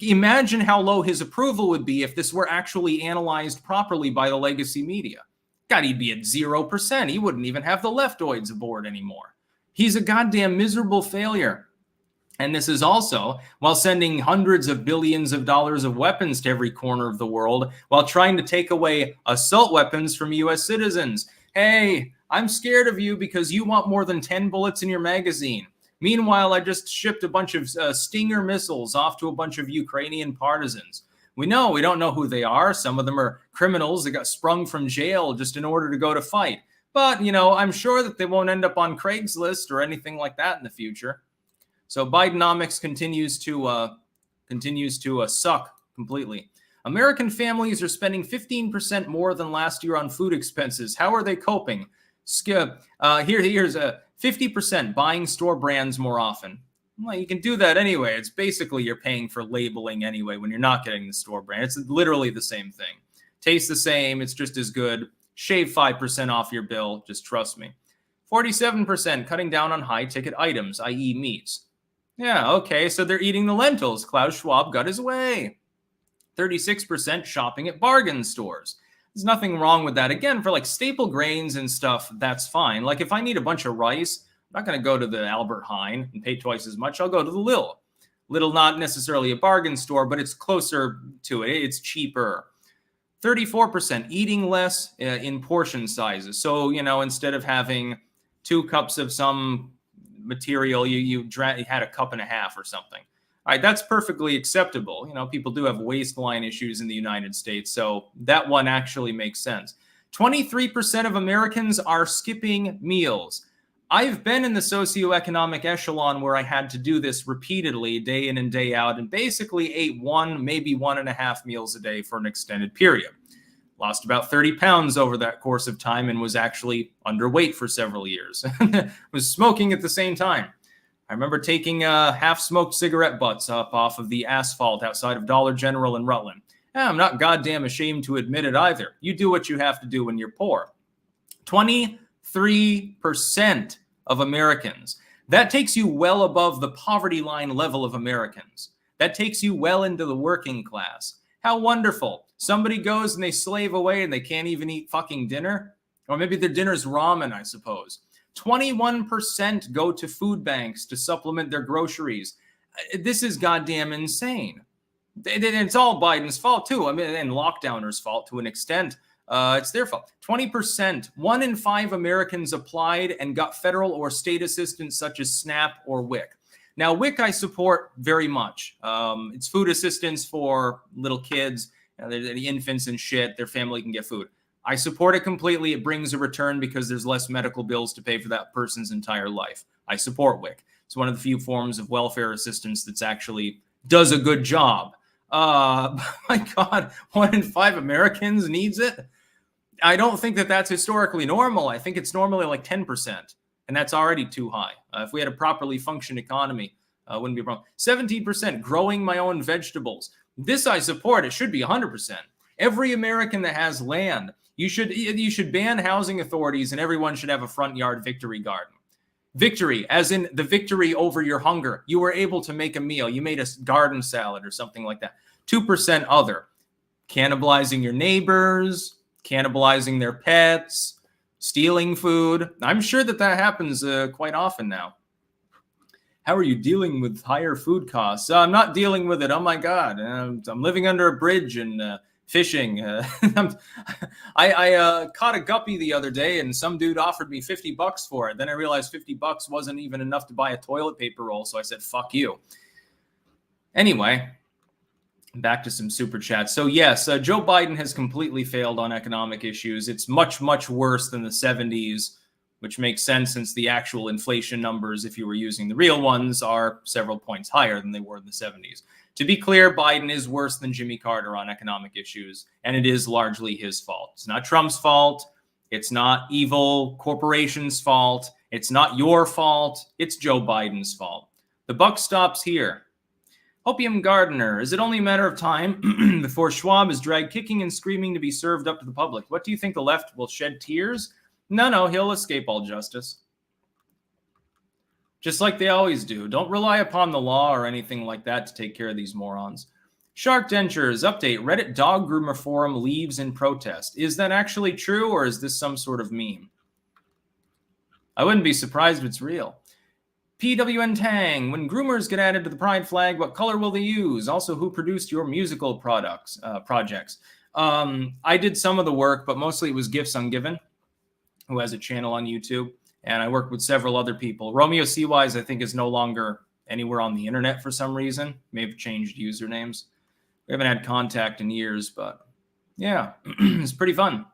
Imagine how low his approval would be if this were actually analyzed properly by the legacy media. God, he'd be at 0%. He wouldn't even have the leftoids aboard anymore. He's a goddamn miserable failure. And this is also while sending hundreds of billions of dollars of weapons to every corner of the world while trying to take away assault weapons from U.S. citizens. Hey, I'm scared of you because you want more than 10 bullets in your magazine. Meanwhile, I just shipped a bunch of Stinger missiles off to a bunch of Ukrainian partisans. We don't know who they are. Some of them are criminals that got sprung from jail just in order to go to fight. But, I'm sure that they won't end up on Craigslist or anything like that in the future. So Bidenomics continues to suck completely. American families are spending 15% more than last year on food expenses. How are they coping? Here's a 50% buying store brands more often. Well, you can do that anyway. It's basically you're paying for labeling anyway when you're not getting the store brand. It's literally the same thing. Tastes the same. It's just as good. Shave 5% off your bill. Just trust me. 47% cutting down on high-ticket items, i.e. meats. Yeah, okay, so they're eating the lentils. Klaus Schwab got his way. 36% shopping at bargain stores. There's nothing wrong with that. Again, for like staple grains and stuff, that's fine. Like if I need a bunch of rice, I'm not going to go to the Albert Heijn and pay twice as much. I'll go to the Lidl. Lidl, not necessarily a bargain store, but it's closer to it. It's cheaper. 34% eating less in portion sizes. So, instead of having 2 cups of some material, you had a cup and a half or something. All right, that's perfectly acceptable. People do have waistline issues in the United States, so that one actually makes sense. 23% of Americans are skipping meals. I've been in the socioeconomic echelon where I had to do this repeatedly, day in and day out, and basically ate 1, maybe 1.5 meals a day for an extended period. Lost about 30 pounds over that course of time and was actually underweight for several years. Was smoking at the same time. I remember taking half-smoked cigarette butts up off of the asphalt outside of Dollar General in Rutland. I'm not goddamn ashamed to admit it either. You do what you have to do when you're poor. 23% of Americans. That takes you well above the poverty line level of Americans. That takes you well into the working class. How wonderful. Somebody goes and they slave away and they can't even eat fucking dinner. Or maybe their dinner's ramen, I suppose. 21% go to food banks to supplement their groceries. This is goddamn insane. It's all Biden's fault too. And lockdowners' fault to an extent. It's their fault. 20%, 1 in 5 Americans applied and got federal or state assistance such as SNAP or WIC. Now, WIC I support very much. It's food assistance for little kids. The infants and shit, their family can get food. I support it completely. It brings a return because there's less medical bills to pay for that person's entire life. I support WIC. It's one of the few forms of welfare assistance that's actually does a good job. My God, 1 in 5 Americans needs it. I don't think that that's historically normal. I think it's normally like 10%, and that's already too high. If we had a properly functioning economy, wouldn't be a problem. 17% growing my own vegetables. This I support. It should be 100%. Every American that has land, you should ban housing authorities, and everyone should have a front yard victory garden. Victory, as in the victory over your hunger. You were able to make a meal. You made a garden salad or something like that. 2% other. Cannibalizing your neighbors, cannibalizing their pets, stealing food. I'm sure that happens quite often now. How are you dealing with higher food costs? I'm not dealing with it. Oh my God. I'm living under a bridge and fishing. I caught a guppy the other day and some dude offered me $50 for it. Then I realized $50 wasn't even enough to buy a toilet paper roll. So I said, fuck you. Anyway, back to some super chats. So yes, Joe Biden has completely failed on economic issues. It's much, much worse than the 70s, which makes sense since the actual inflation numbers, if you were using the real ones, are several points higher than they were in the 70s. To be clear, Biden is worse than Jimmy Carter on economic issues, and it is largely his fault. It's not Trump's fault. It's not evil corporations' fault. It's not your fault. It's Joe Biden's fault. The buck stops here. Opium Gardener, is it only a matter of time before Schwab is dragged kicking and screaming to be served up to the public? What do you think, the left will shed tears? No, he'll escape all justice. Just like they always do. Don't rely upon the law or anything like that to take care of these morons. Shark Dentures, update, Reddit dog groomer forum leaves in protest. Is that actually true, or is this some sort of meme? I wouldn't be surprised if it's real. PWN Tang, when groomers get added to the pride flag, what color will they use? Also, who produced your musical projects? I did some of the work, but mostly it was Gifts Ungiven, who has a channel on YouTube, and I worked with several other people. Romeo Seawise, I think, is no longer anywhere on the internet for some reason. May have changed usernames. We haven't had contact in years, but yeah, it's pretty fun.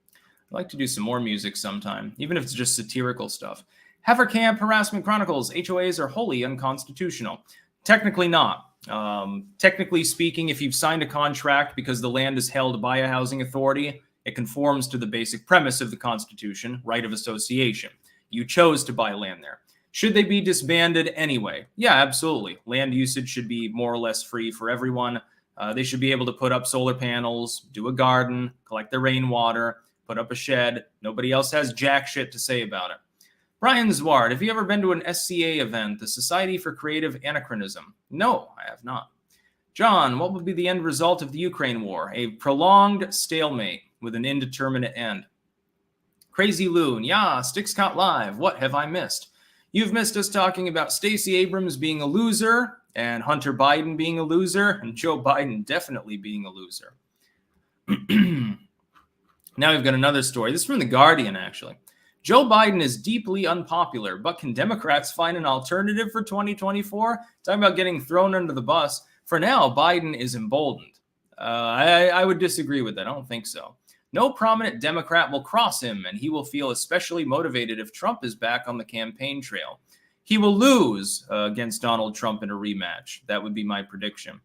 I'd like to do some more music sometime, even if it's just satirical stuff. Heifer Camp Harassment Chronicles, HOAs are wholly unconstitutional. Technically not. Technically speaking, if you've signed a contract because the land is held by a housing authority, it conforms to the basic premise of the Constitution, right of association. You chose to buy land there. Should they be disbanded anyway? Yeah, absolutely. Land usage should be more or less free for everyone. They should be able to put up solar panels, do a garden, collect their rainwater, put up a shed. Nobody else has jack shit to say about it. Brian Zwart, have you ever been to an SCA event, the Society for Creative Anachronism? No, I have not. John, what will be the end result of the Ukraine war? A prolonged stalemate with an indeterminate end. Crazy Loon, yeah, Stickscott Live, what have I missed? You've missed us talking about Stacey Abrams being a loser, and Hunter Biden being a loser, and Joe Biden definitely being a loser. Now we've got another story. This is from The Guardian, actually. Joe Biden is deeply unpopular, but can Democrats find an alternative for 2024? Talking about getting thrown under the bus. For now, Biden is emboldened. I would disagree with that. I don't think so. No prominent Democrat will cross him, and he will feel especially motivated if Trump is back on the campaign trail. He will lose against Donald Trump in a rematch. That would be my prediction.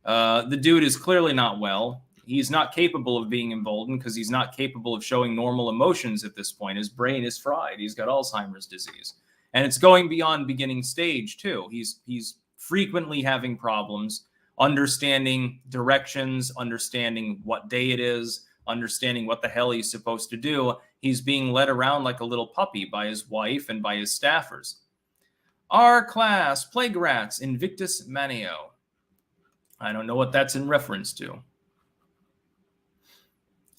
The dude is clearly not well. He's not capable of being emboldened because he's not capable of showing normal emotions at this point. His brain is fried. He's got Alzheimer's disease. And it's going beyond beginning stage, too. He's frequently having problems understanding directions, understanding what day it is, understanding what the hell he's supposed to do. He's being led around like a little puppy by his wife and by his staffers. Our class, Plague Rats, Invictus Manio. I don't know what that's in reference to.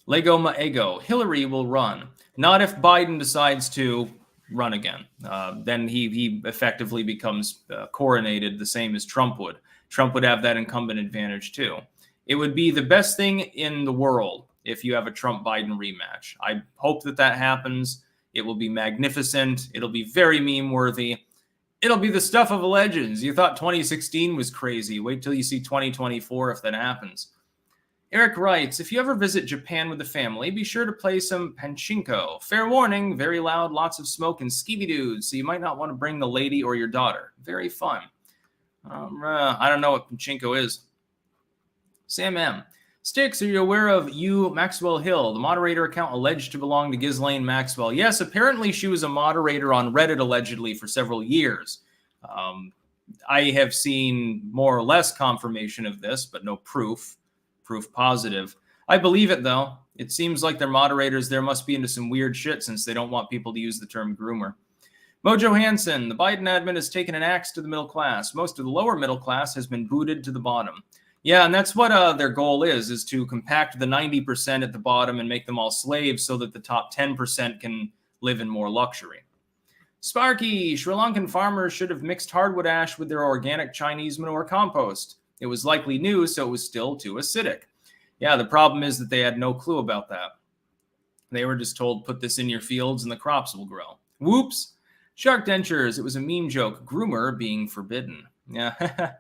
Lego Maego, Hillary will run. Not if Biden decides to run again. Then he effectively becomes coronated the same as Trump would. Trump would have that incumbent advantage too. It would be the best thing in the world if you have a Trump-Biden rematch. I hope that happens. It will be magnificent. It'll be very meme-worthy. It'll be the stuff of legends. You thought 2016 was crazy. Wait till you see 2024 if that happens. Eric writes, if you ever visit Japan with the family, be sure to play some pachinko. Fair warning, very loud, lots of smoke and skeevy-doos, so you might not want to bring the lady or your daughter. Very fun. I don't know what pachinko is. Sam M. Sticks, are you aware of Maxwell Hill, the moderator account alleged to belong to Ghislaine Maxwell? Yes, apparently she was a moderator on Reddit allegedly for several years. I have seen more or less confirmation of this, but no proof positive. I believe it, though. It seems like their moderators there must be into some weird shit since they don't want people to use the term groomer. Mojo Hansen, the Biden admin has taken an axe to the middle class. Most of the lower middle class has been booted to the bottom. Yeah, and that's what their goal is to compact the 90% at the bottom and make them all slaves so that the top 10% can live in more luxury. Sparky, Sri Lankan farmers should have mixed hardwood ash with their organic Chinese manure compost. It was likely new, so it was still too acidic. Yeah, the problem is that they had no clue about that. They were just told, put this in your fields and the crops will grow. Whoops. Shark dentures, it was a meme joke. Groomer being forbidden. Yeah.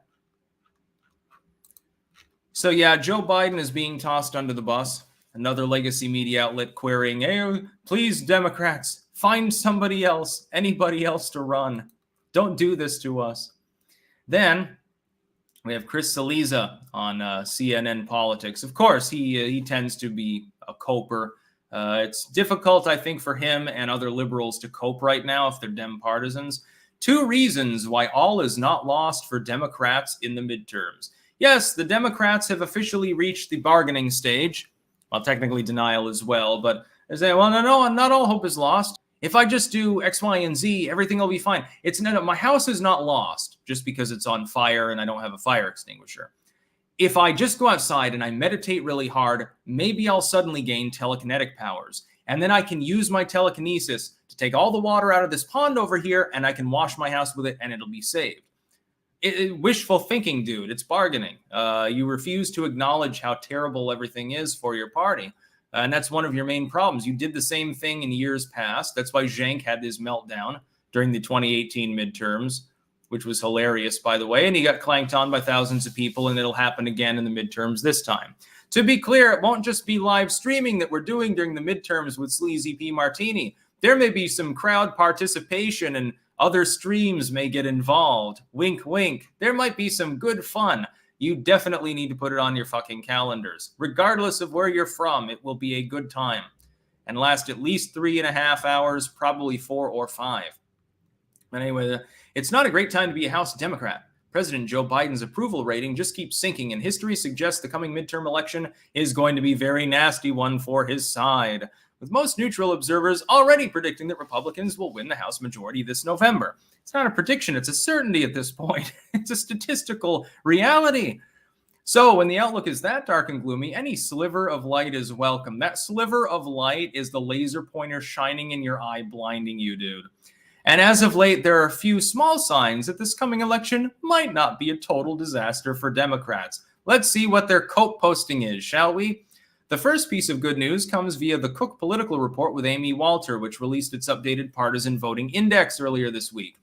So yeah, Joe Biden is being tossed under the bus. Another legacy media outlet querying, hey, please, Democrats, find somebody else, anybody else to run. Don't do this to us. Then we have Chris Cillizza on CNN Politics. Of course, he tends to be a coper. It's difficult, I think, for him and other liberals to cope right now if they're Dem partisans. 2 reasons why all is not lost for Democrats in the midterms. Yes, the Democrats have officially reached the bargaining stage. Well, technically denial as well, but they say, well, no, not all hope is lost. If I just do X, Y, and Z, everything will be fine. My house is not lost just because it's on fire and I don't have a fire extinguisher. If I just go outside and I meditate really hard, maybe I'll suddenly gain telekinetic powers. And then I can use my telekinesis to take all the water out of this pond over here and I can wash my house with it and it'll be saved. Wishful thinking, dude. It's bargaining. You refuse to acknowledge how terrible everything is for your party. And that's one of your main problems. You did the same thing in years past. That's why Cenk had his meltdown during the 2018 midterms, which was hilarious, by the way. And he got clanked on by thousands of people, and it'll happen again in the midterms this time. To be clear, it won't just be live streaming that we're doing during the midterms with Sleazy P. Martini. There may be some crowd participation and other streams may get involved. Wink, wink. There might be some good fun. You definitely need to put it on your fucking calendars. Regardless of where you're from, it will be a good time and last at least 3.5 hours, probably 4 or 5. But anyway, it's not a great time to be a House Democrat. President Joe Biden's approval rating just keeps sinking, and history suggests the coming midterm election is going to be a very nasty one for his side, with most neutral observers already predicting that Republicans will win the House majority this November. It's not a prediction, it's a certainty at this point. It's a statistical reality. So when the outlook is that dark and gloomy, any sliver of light is welcome. That sliver of light is the laser pointer shining in your eye, blinding you, dude. And as of late, there are a few small signs that this coming election might not be a total disaster for Democrats. Let's see what their cope posting is, shall we? The first piece of good news comes via the Cook Political Report with Amy Walter, which released its updated partisan voting index earlier this week.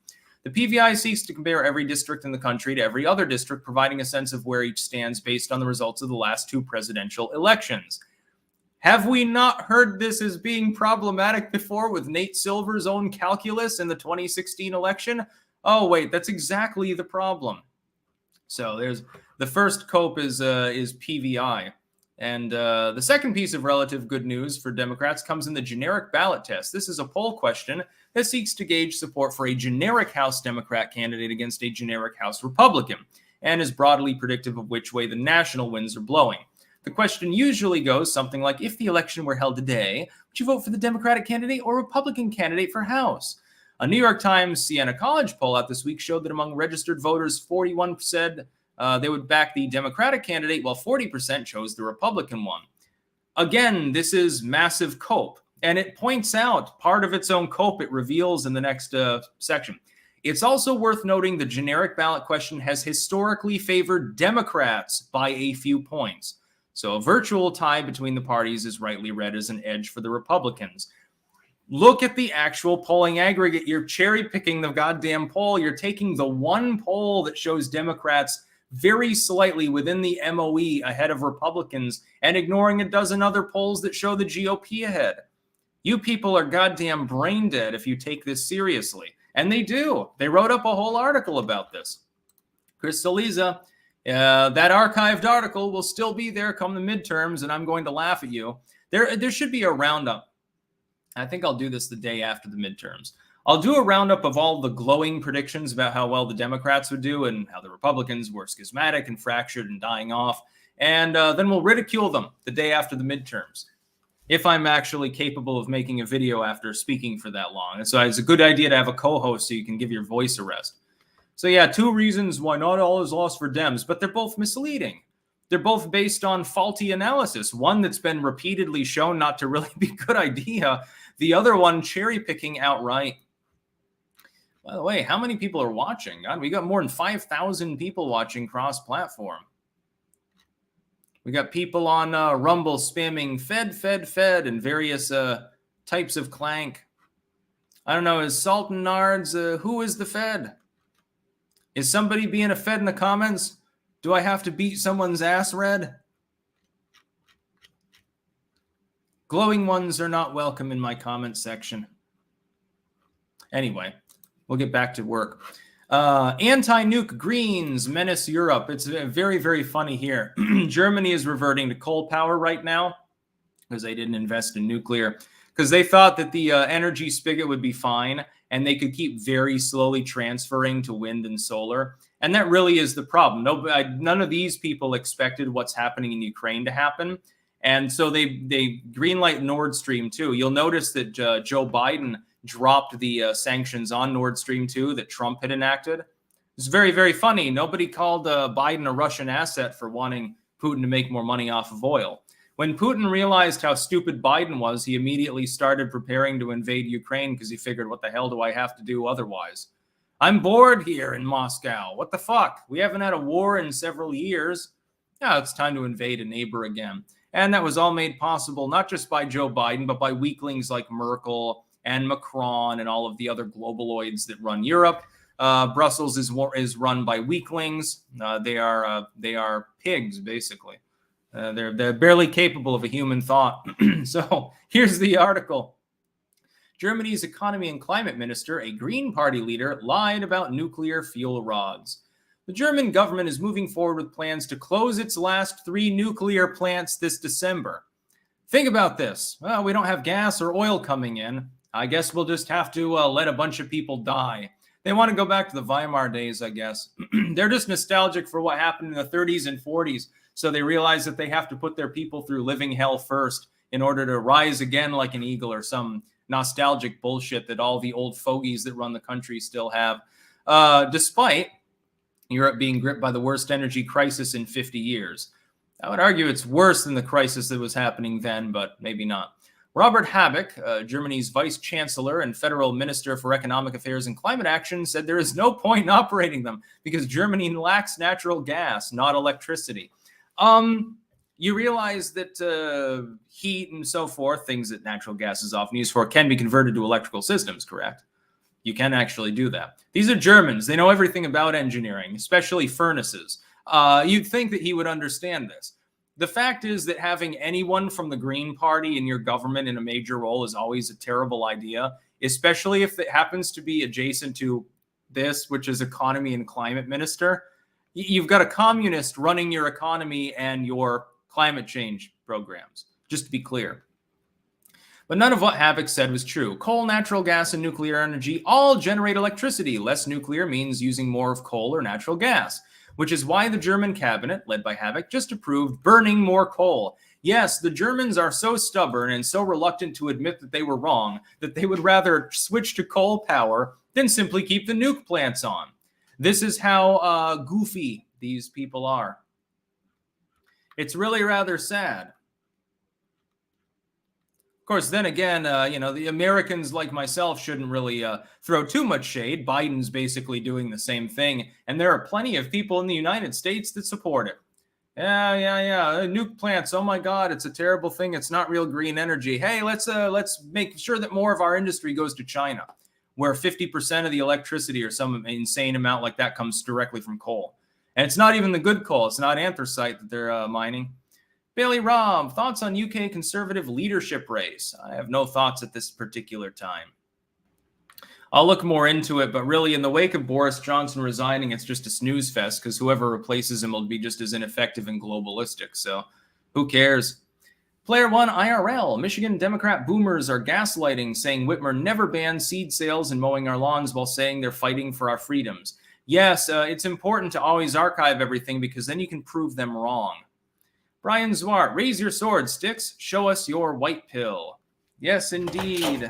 The PVI seeks to compare every district in the country to every other district, providing a sense of where each stands based on the results of the last 2 presidential elections. Have we not heard this as being problematic before with Nate Silver's own calculus in the 2016 election? Oh, wait, that's exactly the problem. So there's the first cope is PVI. And the second piece of relative good news for Democrats comes in the generic ballot test. This is a poll question that seeks to gauge support for a generic House Democrat candidate against a generic House Republican, and is broadly predictive of which way the national winds are blowing. The question usually goes something like, if the election were held today, would you vote for the Democratic candidate or Republican candidate for House? A New York Times Siena College poll out this week showed that among registered voters, 41% said they would back the Democratic candidate, while 40% chose the Republican one. Again, this is massive cope, and it points out part of its own cope it reveals in the next section. It's also worth noting the generic ballot question has historically favored Democrats by a few points. So a virtual tie between the parties is rightly read as an edge for the Republicans. Look at the actual polling aggregate. You're cherry picking the goddamn poll. You're taking the one poll that shows Democrats very slightly within the MOE ahead of Republicans and ignoring a dozen other polls that show the GOP ahead. You people are goddamn brain dead if you take this seriously. And they do. They wrote up a whole article about this. Chris Saliza, that archived article will still be there come the midterms, and I'm going to laugh at you. There should be a roundup. I think I'll do this the day after the midterms. I'll do a roundup of all the glowing predictions about how well the Democrats would do and how the Republicans were schismatic and fractured and dying off. And then we'll ridicule them the day after the midterms, if I'm actually capable of making a video after speaking for that long. And so it's a good idea to have a co-host so you can give your voice a rest. So yeah, 2 reasons why not all is lost for Dems, but they're both misleading. They're both based on faulty analysis. One that's been repeatedly shown not to really be a good idea. The other one cherry picking outright. By the way, how many people are watching? God, we got more than 5,000 people watching cross-platform. We got people on Rumble spamming Fed, and various types of clank. I don't know, is Salt and Nards, who is the Fed? Is somebody being a Fed in the comments? Do I have to beat someone's ass red? Glowing ones are not welcome in my comment section. Anyway, we'll get back to work. Anti-nuke Greens menace Europe. It's very, very funny here. Germany is reverting to coal power right now because they didn't invest in nuclear, because they thought that the energy spigot would be fine and they could keep very slowly transferring to wind and solar. And that really is the problem. None of these people expected what's happening in Ukraine to happen. And so they greenlight Nord Stream 2. You'll notice that Joe Biden dropped the sanctions on Nord Stream 2 that Trump had enacted. It's very, very funny. Nobody called Biden a Russian asset for wanting Putin to make more money off of oil. When Putin realized how stupid Biden was, he immediately started preparing to invade Ukraine because he figured, what the hell do I have to do otherwise? I'm bored here in Moscow. What the fuck? We haven't had a war in several years. Now it's time to invade a neighbor again. And that was all made possible not just by Joe Biden, but by weaklings like Merkel and Macron and all of the other globaloids that run Europe. Brussels is run by weaklings. They are pigs, basically. They're barely capable of a human thought. So here's the article. Germany's economy and climate minister, a Green Party leader, lied about nuclear fuel rods. The German government is moving forward with plans to close its last 3 nuclear plants this December. Think about this. Well, we don't have gas or oil coming in. I guess we'll just have to let a bunch of people die. They want to go back to the Weimar days, I guess. They're just nostalgic for what happened in the 30s and 40s. So they realize that they have to put their people through living hell first in order to rise again like an eagle, or some nostalgic bullshit that all the old fogies that run the country still have. Despite Europe being gripped by the worst energy crisis in 50 years. I would argue it's worse than the crisis that was happening then, but maybe not. Robert Habeck, Germany's vice chancellor and federal minister for economic affairs and climate action, said there is no point in operating them because Germany lacks natural gas, not electricity. You realize that heat and so forth, things that natural gas is often used for, can be converted to electrical systems, correct? You can actually do that. These are Germans. They know everything about engineering, especially furnaces. You'd think that he would understand this. The fact is that having anyone from the Green Party in your government in a major role is always a terrible idea, especially if it happens to be adjacent to this, which is economy and climate minister. You've got a communist running your economy and your climate change programs, just to be clear. But none of what Habeck said was true. Coal, natural gas, and nuclear energy all generate electricity. Less nuclear means using more of coal or natural gas, which is why the German cabinet, led by Habeck, just approved burning more coal. Yes, the Germans are so stubborn and so reluctant to admit that they were wrong that they would rather switch to coal power than simply keep the nuke plants on. This is how goofy these people are. It's really rather sad. Of course, then again, the Americans like myself shouldn't really throw too much shade. Biden's basically doing the same thing. And there are plenty of people in the United States that support it. Yeah. Nuke plants. Oh, my God, it's a terrible thing. It's not real green energy. Hey, let's make sure that more of our industry goes to China, where 50% of the electricity or some insane amount like that comes directly from coal. And it's not even the good coal. It's not anthracite that they're mining. Bailey Robb, thoughts on UK Conservative leadership race? I have no thoughts at this particular time. I'll look more into it, but really in the wake of Boris Johnson resigning, it's just a snooze fest because whoever replaces him will be just as ineffective and globalistic. So who cares? Player One IRL, Michigan Democrat boomers are gaslighting, saying Whitmer never banned seed sales and mowing our lawns while saying they're fighting for our freedoms. Yes, it's important to always archive everything because then you can prove them wrong. Brian Zwart, raise your sword, Sticks. Show us your white pill. Yes, indeed.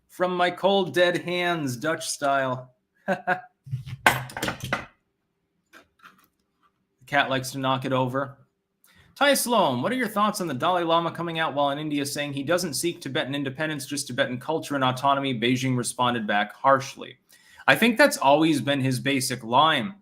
From my cold, dead hands, Dutch style. The cat likes to knock it over. Ty Sloan, what are your thoughts on the Dalai Lama coming out while in India saying he doesn't seek Tibetan independence, just Tibetan culture and autonomy? Beijing responded back harshly. I think that's always been his basic line.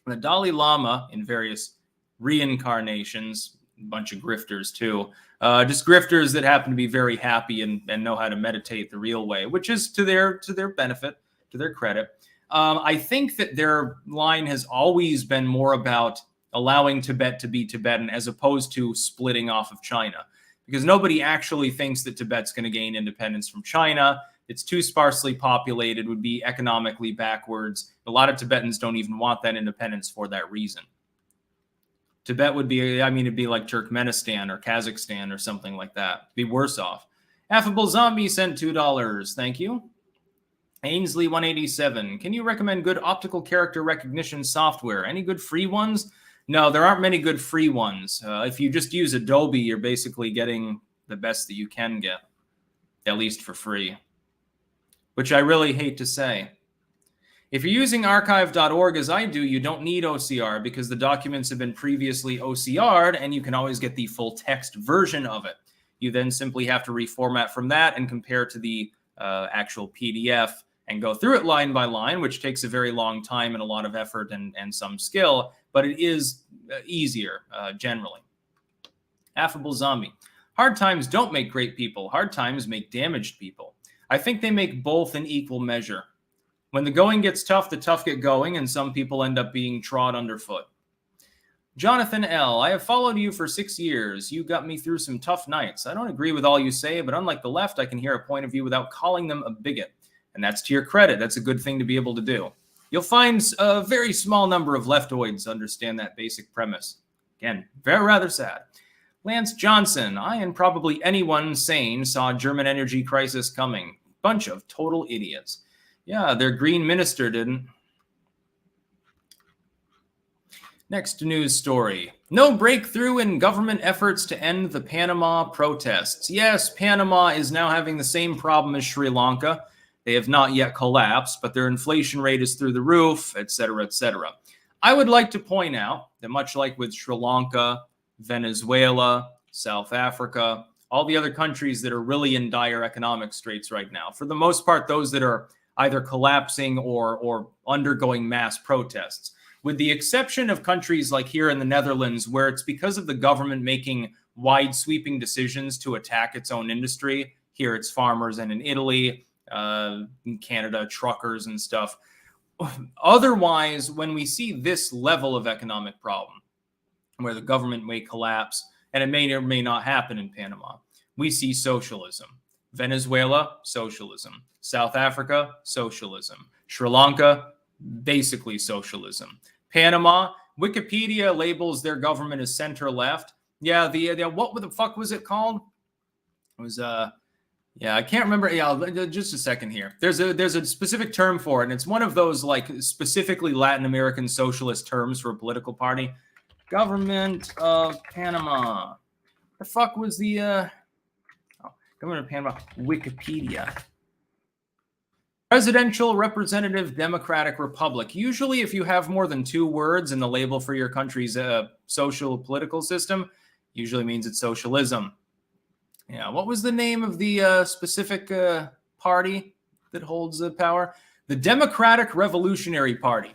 The Dalai Lama, in various reincarnations, a bunch of grifters too, just grifters that happen to be very happy and know how to meditate the real way, which is to their benefit, to their credit. I think that their line has always been more about allowing Tibet to be Tibetan as opposed to splitting off of China, because nobody actually thinks that Tibet's going to gain independence from China. It's too sparsely populated, would be economically backwards. A lot of Tibetans don't even want that independence for that reason. Tibet would be, it'd be like Turkmenistan or Kazakhstan or something like that. It'd be worse off. Affable Zombie sent $2. Thank you. Ainsley 187. Can you recommend good optical character recognition software? Any good free ones? No, there aren't many good free ones. If you just use Adobe, you're basically getting the best that you can get, at least for free, which I really hate to say. If you're using archive.org as I do, you don't need OCR because the documents have been previously OCR'd and you can always get the full text version of it. You then simply have to reformat from that and compare to the actual PDF and go through it line by line, which takes a very long time and a lot of effort and some skill, but it is easier generally. Affable Zombie. Hard times don't make great people. Hard times make damaged people. I think they make both in equal measure. When the going gets tough, the tough get going, and some people end up being trod underfoot. Jonathan L., I have followed you for 6 years. You got me through some tough nights. I don't agree with all you say, but unlike the left, I can hear a point of view without calling them a bigot. And that's to your credit. That's a good thing to be able to do. You'll find a very small number of leftoids understand that basic premise. Again, very rather sad. Lance Johnson, I and probably anyone sane saw German energy crisis coming. Bunch of total idiots. Yeah, their green minister didn't. Next news story. No breakthrough in government efforts to end the Panama protests. Yes, Panama is now having the same problem as Sri Lanka. They have not yet collapsed, but their inflation rate is through the roof, etc., etc. I would like to point out that much like with Sri Lanka, Venezuela, South Africa, all the other countries that are really in dire economic straits right now, for the most part, those that are either collapsing or undergoing mass protests, with the exception of countries like here in the Netherlands, where it's because of the government making wide sweeping decisions to attack its own industry. Here it's farmers, and in Italy, in Canada, truckers and stuff. Otherwise, when we see this level of economic problem, where the government may collapse, and it may or may not happen in Panama, we see socialism. Venezuela, socialism. South Africa, socialism. Sri Lanka, basically socialism. Panama, Wikipedia labels their government as center-left. Yeah, the what the fuck was it called? It was yeah, I can't remember. Yeah, just a second here. There's a specific term for it, and it's one of those like specifically Latin American socialist terms for a political party. Government of Panama. The fuck was the Government of Panama? Wikipedia. Presidential Representative Democratic Republic. Usually, if you have more than 2 words in the label for your country's social political system, usually means it's socialism. Yeah, what was the name of the specific party that holds the power? The Democratic Revolutionary Party.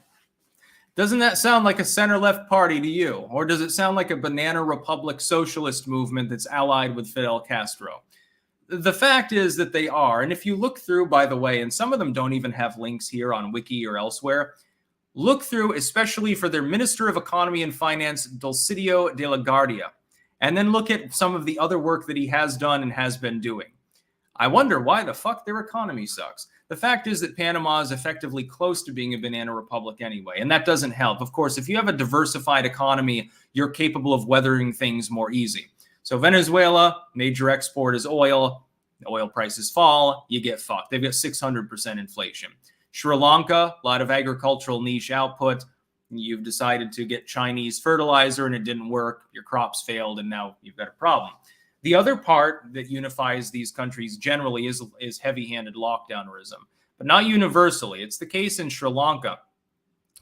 Doesn't that sound like a center-left party to you? Or does it sound like a banana republic socialist movement that's allied with Fidel Castro? The fact is that they are, and if you look through, by the way, and some of them don't even have links here on Wiki or elsewhere, Look through, especially for their Minister of Economy and Finance, Dulcidio de la Guardia, and then look at some of the other work that he has done and has been doing. I wonder why the fuck their economy sucks. The fact is that Panama is effectively close to being a banana republic anyway, and that doesn't help. Of course, if you have a diversified economy, you're capable of weathering things more easy. So Venezuela, major export is oil. Oil prices fall, you get fucked. They've got 600% inflation. Sri Lanka, a lot of agricultural niche output. You've decided to get Chinese fertilizer and it didn't work. Your crops failed and now you've got a problem. The other part that unifies these countries generally is heavy-handed lockdownerism, but not universally. It's the case in Sri Lanka.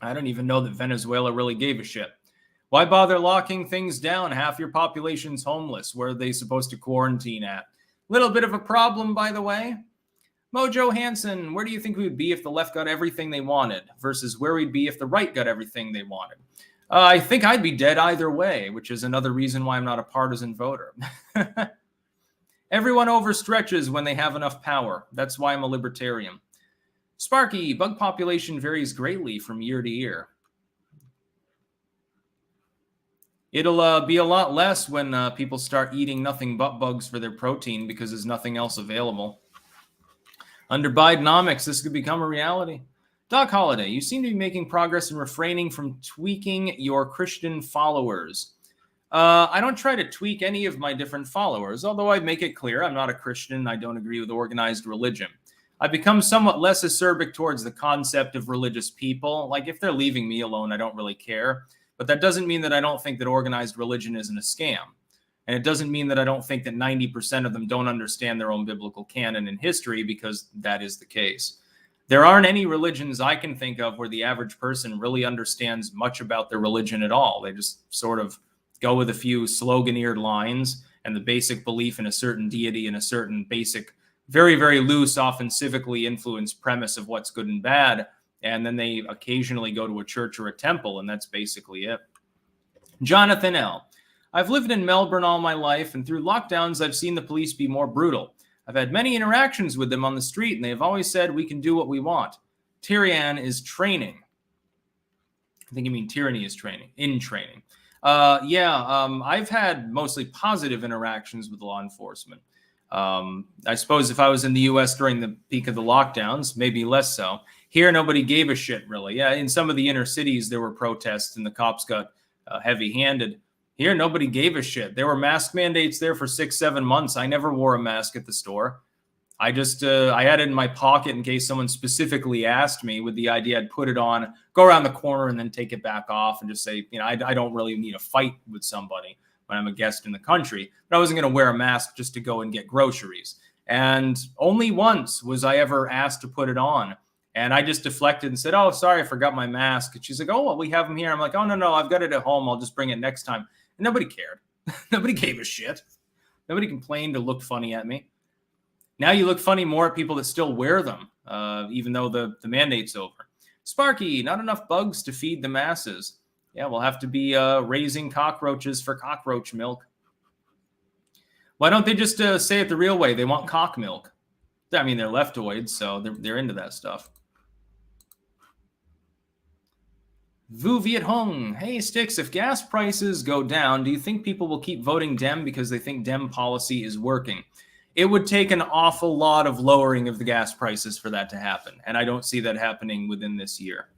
I don't even know that Venezuela really gave a shit. Why bother locking things down? Half your population's homeless. Where are they supposed to quarantine at? Little bit of a problem, by the way. Mojo Hansen, where do you think we would be if the left got everything they wanted versus where we'd be if the right got everything they wanted? I think I'd be dead either way, which is another reason why I'm not a partisan voter. Everyone overstretches when they have enough power. That's why I'm a libertarian. Sparky, bug population varies greatly from year to year. It'll be a lot less when people start eating nothing but bugs for their protein because there's nothing else available. Under Bidenomics, this could become a reality. Doc Holliday, you seem to be making progress in refraining from tweaking your Christian followers. I don't try to tweak any of my different followers, although I make it clear I'm not a Christian. I don't agree with organized religion. I've become somewhat less acerbic towards the concept of religious people. Like, if they're leaving me alone, I don't really care. But that doesn't mean that I don't think that organized religion isn't a scam. And it doesn't mean that I don't think that 90% of them don't understand their own biblical canon and history, because that is the case. There aren't any religions I can think of where the average person really understands much about their religion at all. They just sort of go with a few sloganeered lines and the basic belief in a certain deity and a certain basic, very, very loose, often civically influenced premise of what's good and bad. And then they occasionally go to a church or a temple, and that's basically it. Jonathan L. I've lived in Melbourne all my life, and through lockdowns, I've seen the police be more brutal. I've had many interactions with them on the street, and they've always said we can do what we want. Tyranny is training. I think you mean tyranny is training, in training. I've had mostly positive interactions with law enforcement. I suppose if I was in the U.S. during the peak of the lockdowns, maybe less so. Here, nobody gave a shit, really. Yeah, in some of the inner cities, there were protests and the cops got heavy-handed. Here, nobody gave a shit. There were mask mandates there for 6-7 months. I never wore a mask at the store. I had it in my pocket in case someone specifically asked me, with the idea I'd put it on, go around the corner, and then take it back off and just say, I don't really need a fight with somebody when I'm a guest in the country. But I wasn't going to wear a mask just to go and get groceries. And only once was I ever asked to put it on. And I just deflected and said, oh, sorry, I forgot my mask. And she's like, oh, well, we have them here. I'm like, oh, no, I've got it at home. I'll just bring it next time. And nobody cared. Nobody gave a shit. Nobody complained or looked funny at me. Now you look funny more at people that still wear them, even though the mandate's over. Sparky, not enough bugs to feed the masses. Yeah, we'll have to be raising cockroaches for cockroach milk. Why don't they just say it the real way? They want cock milk. I mean, they're leftoids, so they're into that stuff. Vu Viet Hong. Hey, Sticks, if gas prices go down, do you think people will keep voting Dem because they think Dem policy is working? It would take an awful lot of lowering of the gas prices for that to happen, and I don't see that happening within this year.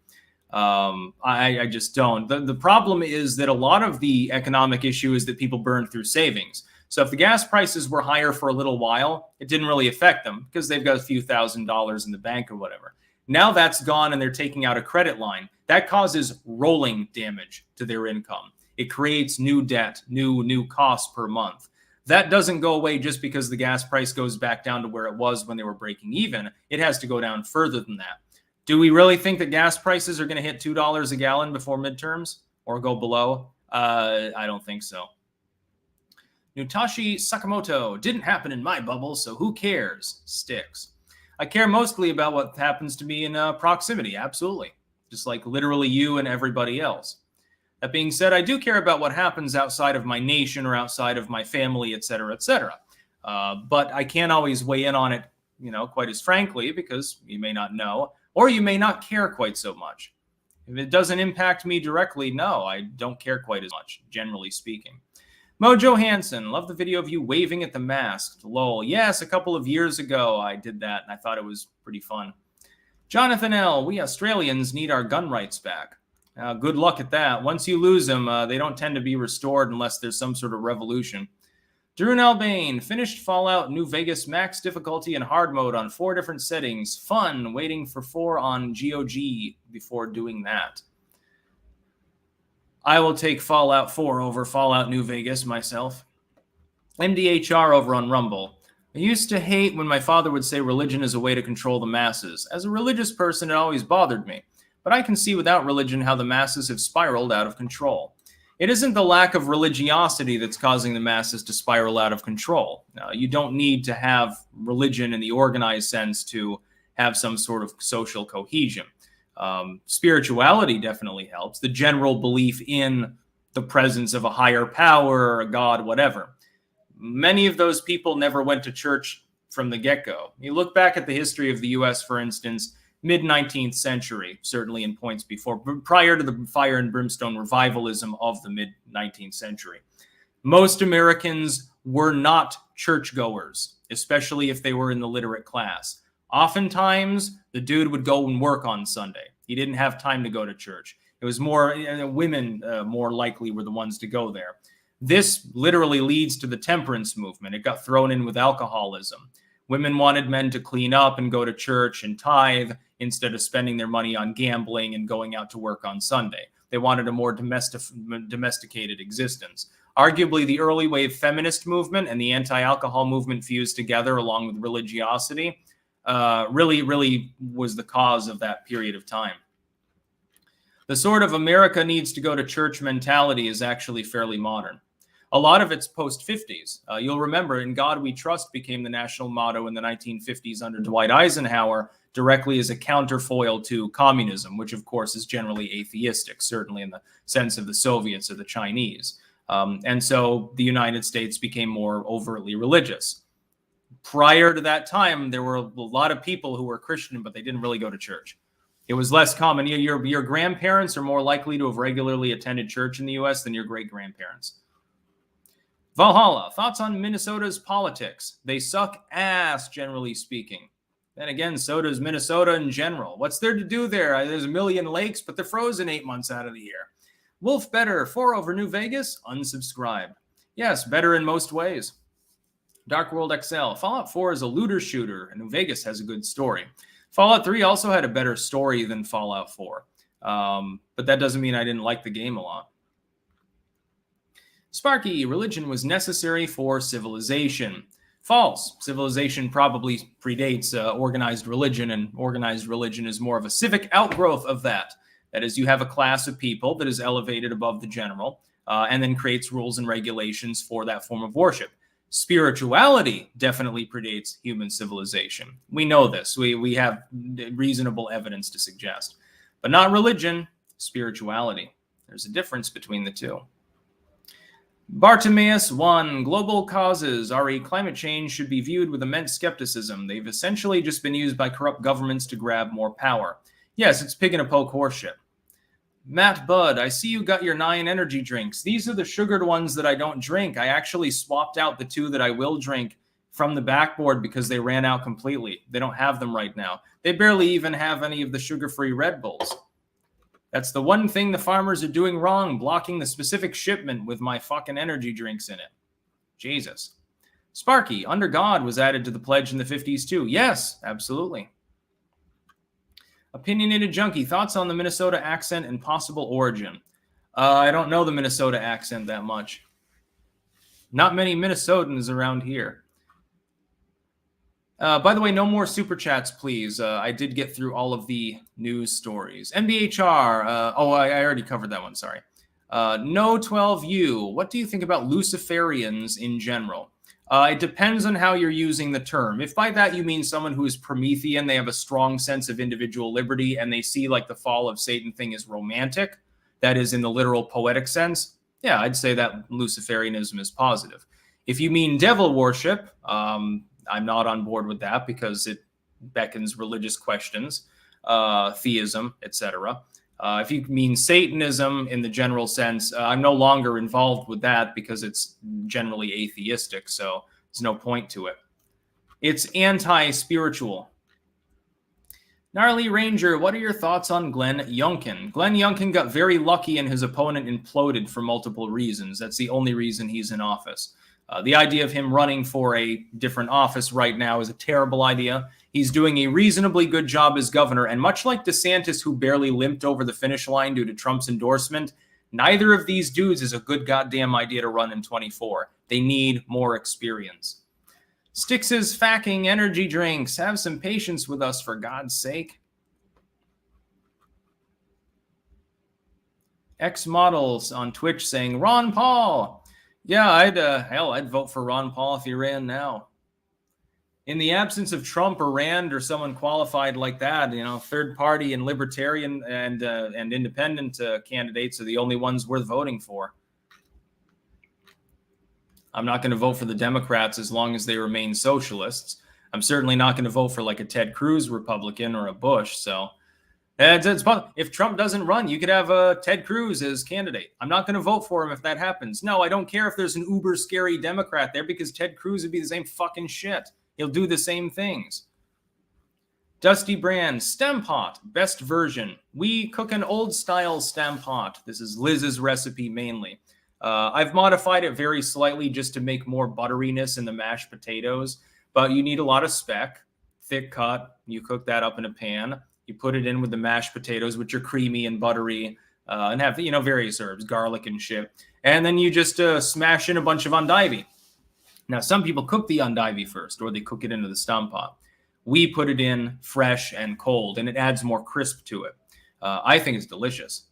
I just don't. The problem is that a lot of the economic issue is that people burn through savings. So if the gas prices were higher for a little while, it didn't really affect them because they've got a few $1,000s in the bank or whatever. Now that's gone and they're taking out a credit line. That causes rolling damage to their income. It creates new debt, new costs per month. That doesn't go away just because the gas price goes back down to where it was when they were breaking even. It has to go down further than that. Do we really think that gas prices are going to hit $2 a gallon before midterms or go below? I don't think so. Nutashi Sakamoto, didn't happen in my bubble, so who cares? Sticks. I care mostly about what happens to me in proximity, absolutely. Just like literally you and everybody else. That being said, I do care about what happens outside of my nation or outside of my family, et cetera, et cetera. But I can't always weigh in on it, quite as frankly, because you may not know, or you may not care quite so much. If it doesn't impact me directly, no, I don't care quite as much, generally speaking. Mojo Hansen, love the video of you waving at the mask. Lol. Yes, a couple of years ago I did that, and I thought it was pretty fun. Jonathan L., we Australians need our gun rights back. Good luck at that. Once you lose them, they don't tend to be restored unless there's some sort of revolution. Drew Albane, finished Fallout New Vegas max difficulty and hard mode on 4 different settings. Fun, waiting for 4 on GOG before doing that. I will take Fallout 4 over Fallout New Vegas myself. MDHR over on Rumble. I used to hate when my father would say religion is a way to control the masses. As a religious person, it always bothered me. But I can see without religion how the masses have spiraled out of control. It isn't the lack of religiosity that's causing the masses to spiral out of control. You don't need to have religion in the organized sense to have some sort of social cohesion. Spirituality definitely helps. The general belief in the presence of a higher power, a god, whatever. Many of those people never went to church from the get-go. You look back at the history of the U.S., for instance, mid-19th century, certainly in points before, prior to the fire and brimstone revivalism of the mid-19th century. Most Americans were not churchgoers, especially if they were in the literate class. Oftentimes, the dude would go and work on Sunday. He didn't have time to go to church. It was more, women more likely were the ones to go there. This literally leads to the temperance movement. It got thrown in with alcoholism. Women wanted men to clean up and go to church and tithe instead of spending their money on gambling and going out to work on Sunday. They wanted a more domesticated existence. Arguably, the early wave feminist movement and the anti-alcohol movement fused together along with religiosity really was the cause of that period of time. The sort of America needs to go to church mentality is actually fairly modern. A lot of it's post-50s. You'll remember In God We Trust became the national motto in the 1950s under Dwight Eisenhower, directly as a counterfoil to communism, which of course is generally atheistic, certainly in the sense of the Soviets or the Chinese. And so the United States became more overtly religious. Prior to that time, there were a lot of people who were Christian, but they didn't really go to church. It was less common. Your grandparents are more likely to have regularly attended church in the U.S. than your great-grandparents. Valhalla, thoughts on Minnesota's politics? They suck ass, generally speaking. Then again, so does Minnesota in general. What's there to do there? There's a million lakes, but they're frozen 8 months out of the year. Wolf Better, 4 over New Vegas? Unsubscribe. Yes, better in most ways. Dark World XL, Fallout 4 is a looter shooter, and New Vegas has a good story. Fallout 3 also had a better story than Fallout 4, but that doesn't mean I didn't like the game a lot. Sparky, religion was necessary for civilization. False. Civilization probably predates organized religion, and organized religion is more of a civic outgrowth of that. That is, you have a class of people that is elevated above the general and then creates rules and regulations for that form of worship. Spirituality definitely predates human civilization. We know this. We have reasonable evidence to suggest. But not religion, spirituality. There's a difference between the two. Bartimaeus 1. Global causes, re climate change, should be viewed with immense skepticism. They've essentially just been used by corrupt governments to grab more power. Yes, it's pig in a poke horseshit. Matt Budd, I see you got your 9 energy drinks. These are the sugared ones that I don't drink. I actually swapped out the 2 that I will drink from the backboard because they ran out completely. They don't have them right now. They barely even have any of the sugar-free Red Bulls. That's the one thing the farmers are doing wrong, blocking the specific shipment with my fucking energy drinks in it. Jesus. Sparky, Under God was added to the pledge in the 50s too. Yes, absolutely. Opinionated Junkie, thoughts on the Minnesota accent and possible origin? I don't know the Minnesota accent that much. Not many Minnesotans around here. By the way, no more super chats, please. I did get through all of the news stories. MBHR. I already covered that one. Sorry. No 12U. What do you think about Luciferians in general? It depends on how you're using the term. If by that you mean someone who is Promethean, they have a strong sense of individual liberty, and they see like the fall of Satan thing as romantic, that is in the literal poetic sense, yeah, I'd say that Luciferianism is positive. If you mean devil worship, I'm not on board with that because it beckons religious questions, theism, etc. If you mean Satanism in the general sense, I'm no longer involved with that because it's generally atheistic, so there's no point to it. It's anti-spiritual. Gnarly Ranger, what are your thoughts on Glenn Youngkin? Glenn Youngkin got very lucky and his opponent imploded for multiple reasons. That's the only reason he's in office. The idea of him running for a different office right now is a terrible idea. He's doing a reasonably good job as governor, and much like DeSantis, who barely limped over the finish line due to Trump's endorsement, neither of these dudes is a good goddamn idea to run in 24. They need more experience. Styx's facking energy drinks. Have some patience with us, for God's sake. X Models on Twitch saying, Ron Paul. Yeah, I'd vote for Ron Paul if he ran now. In the absence of Trump or Rand or someone qualified like that, third party and libertarian and independent candidates are the only ones worth voting for. I'm not going to vote for the Democrats as long as they remain socialists. I'm certainly not going to vote for like a Ted Cruz Republican or a Bush. So if Trump doesn't run, you could have Ted Cruz as candidate. I'm not going to vote for him if that happens. No, I don't care if there's an uber scary Democrat there, because Ted Cruz would be the same fucking shit. He'll do the same things. Dusty Brand, Stem Pot, best version. We cook an old style Stem Pot. This is Liz's recipe mainly. I've modified it very slightly just to make more butteriness in the mashed potatoes, but you need a lot of speck, thick cut. You cook that up in a pan. You put it in with the mashed potatoes, which are creamy and buttery, and have, various herbs, garlic and shit. And then you just smash in a bunch of andivy. Now, some people cook the andivy first, or they cook it into the Stem Pot. We put it in fresh and cold, and it adds more crisp to it. I think it's delicious.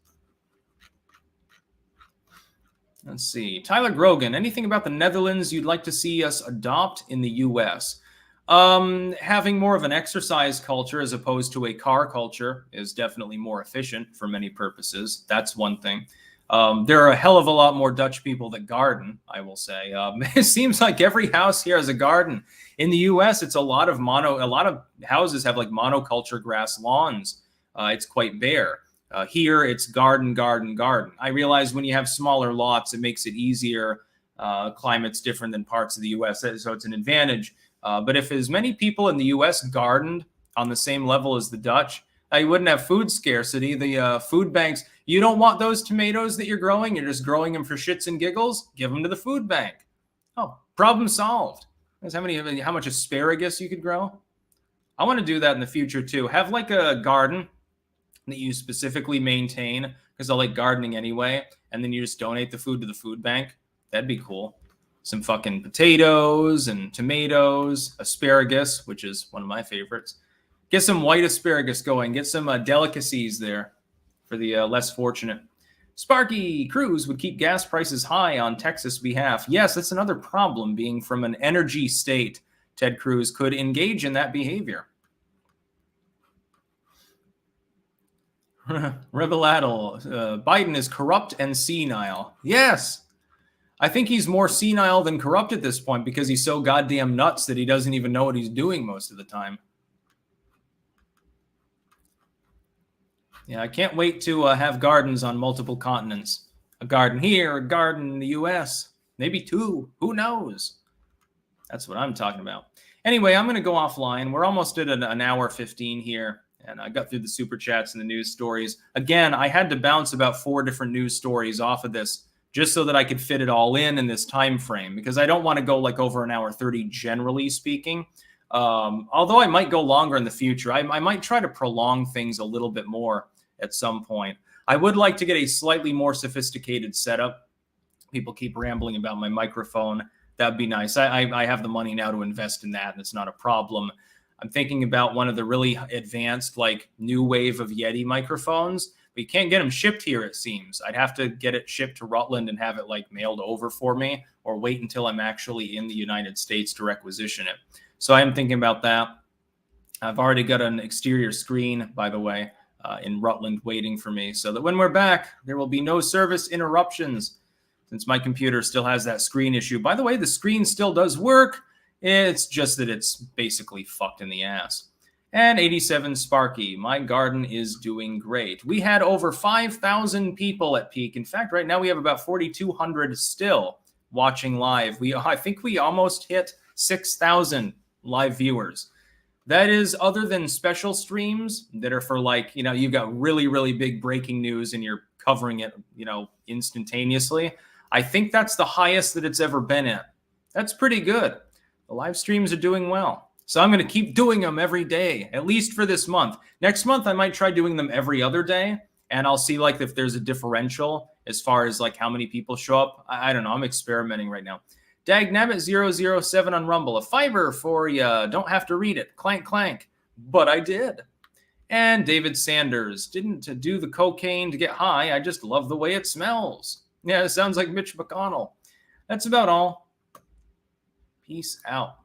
Let's see. Tyler Grogan, anything about the Netherlands you'd like to see us adopt in the U.S.? Having more of an exercise culture as opposed to a car culture is definitely more efficient for many purposes. That's one thing. There are a hell of a lot more Dutch people that garden, I will say. It seems like every house here has a garden. In the U.S., it's a lot of houses have like monoculture grass lawns. It's quite bare. Here, it's garden, garden, garden. I realize when you have smaller lots, it makes it easier. Climate's different than parts of the U.S., so it's an advantage. But if as many people in the U.S. gardened on the same level as the Dutch, you wouldn't have food scarcity. The food banks, you don't want those tomatoes that you're growing. You're just growing them for shits and giggles. Give them to the food bank. Oh, problem solved. That's how much asparagus you could grow. I want to do that in the future too. Have like a garden that you specifically maintain, because I like gardening anyway, and then you just donate the food to the food bank. That'd be cool. Some fucking potatoes and tomatoes, asparagus, which is one of my favorites. Get some white asparagus going. Get some delicacies there for the less fortunate. Sparky Cruz would keep gas prices high on Texas' behalf. Yes, that's another problem. Being from an energy state, Ted Cruz could engage in that behavior. Rebeladdle, Biden is corrupt and senile. Yes. I think he's more senile than corrupt at this point because he's so goddamn nuts that he doesn't even know what he's doing most of the time. Yeah, I can't wait to have gardens on multiple continents. A garden here, a garden in the U.S., maybe two. Who knows? That's what I'm talking about. Anyway, I'm going to go offline. We're almost at an hour 15 here, and I got through the super chats and the news stories. Again, I had to bounce about 4 different news stories off of this just so that I could fit it all in this time frame, because I don't want to go like over an hour 30, generally speaking. Although I might go longer in the future. I might try to prolong things a little bit more at some point. I would like to get a slightly more sophisticated setup. People keep rambling about my microphone. That'd be nice. I have the money now to invest in that, and it's not a problem. I'm thinking about one of the really advanced, like, new wave of Yeti microphones. But you can't get them shipped here, it seems. I'd have to get it shipped to Rutland and have it, like, mailed over for me, or wait until I'm actually in the United States to requisition it. So I am thinking about that. I've already got an exterior screen, by the way, in Rutland waiting for me, so that when we're back, there will be no service interruptions, since my computer still has that screen issue. By the way, the screen still does work. It's just that it's basically fucked in the ass. And 87 Sparky, my garden is doing great. We had over 5,000 people at peak. In fact, right now we have about 4,200 still watching live. I think we almost hit 6,000 live viewers. That is, other than special streams that are for like, you've got really, really big breaking news and you're covering it, instantaneously. I think that's the highest that it's ever been at. That's pretty good. The live streams are doing well. So I'm going to keep doing them every day, at least for this month. Next month, I might try doing them every other day, and I'll see like if there's a differential as far as like how many people show up. I don't know. I'm experimenting right now. Dagnabbit007 on Rumble. A fiber for you. Don't have to read it. Clank, clank. But I did. And David Sanders. Didn't do the cocaine to get high. I just love the way it smells. Yeah, it sounds like Mitch McConnell. That's about all. Peace out.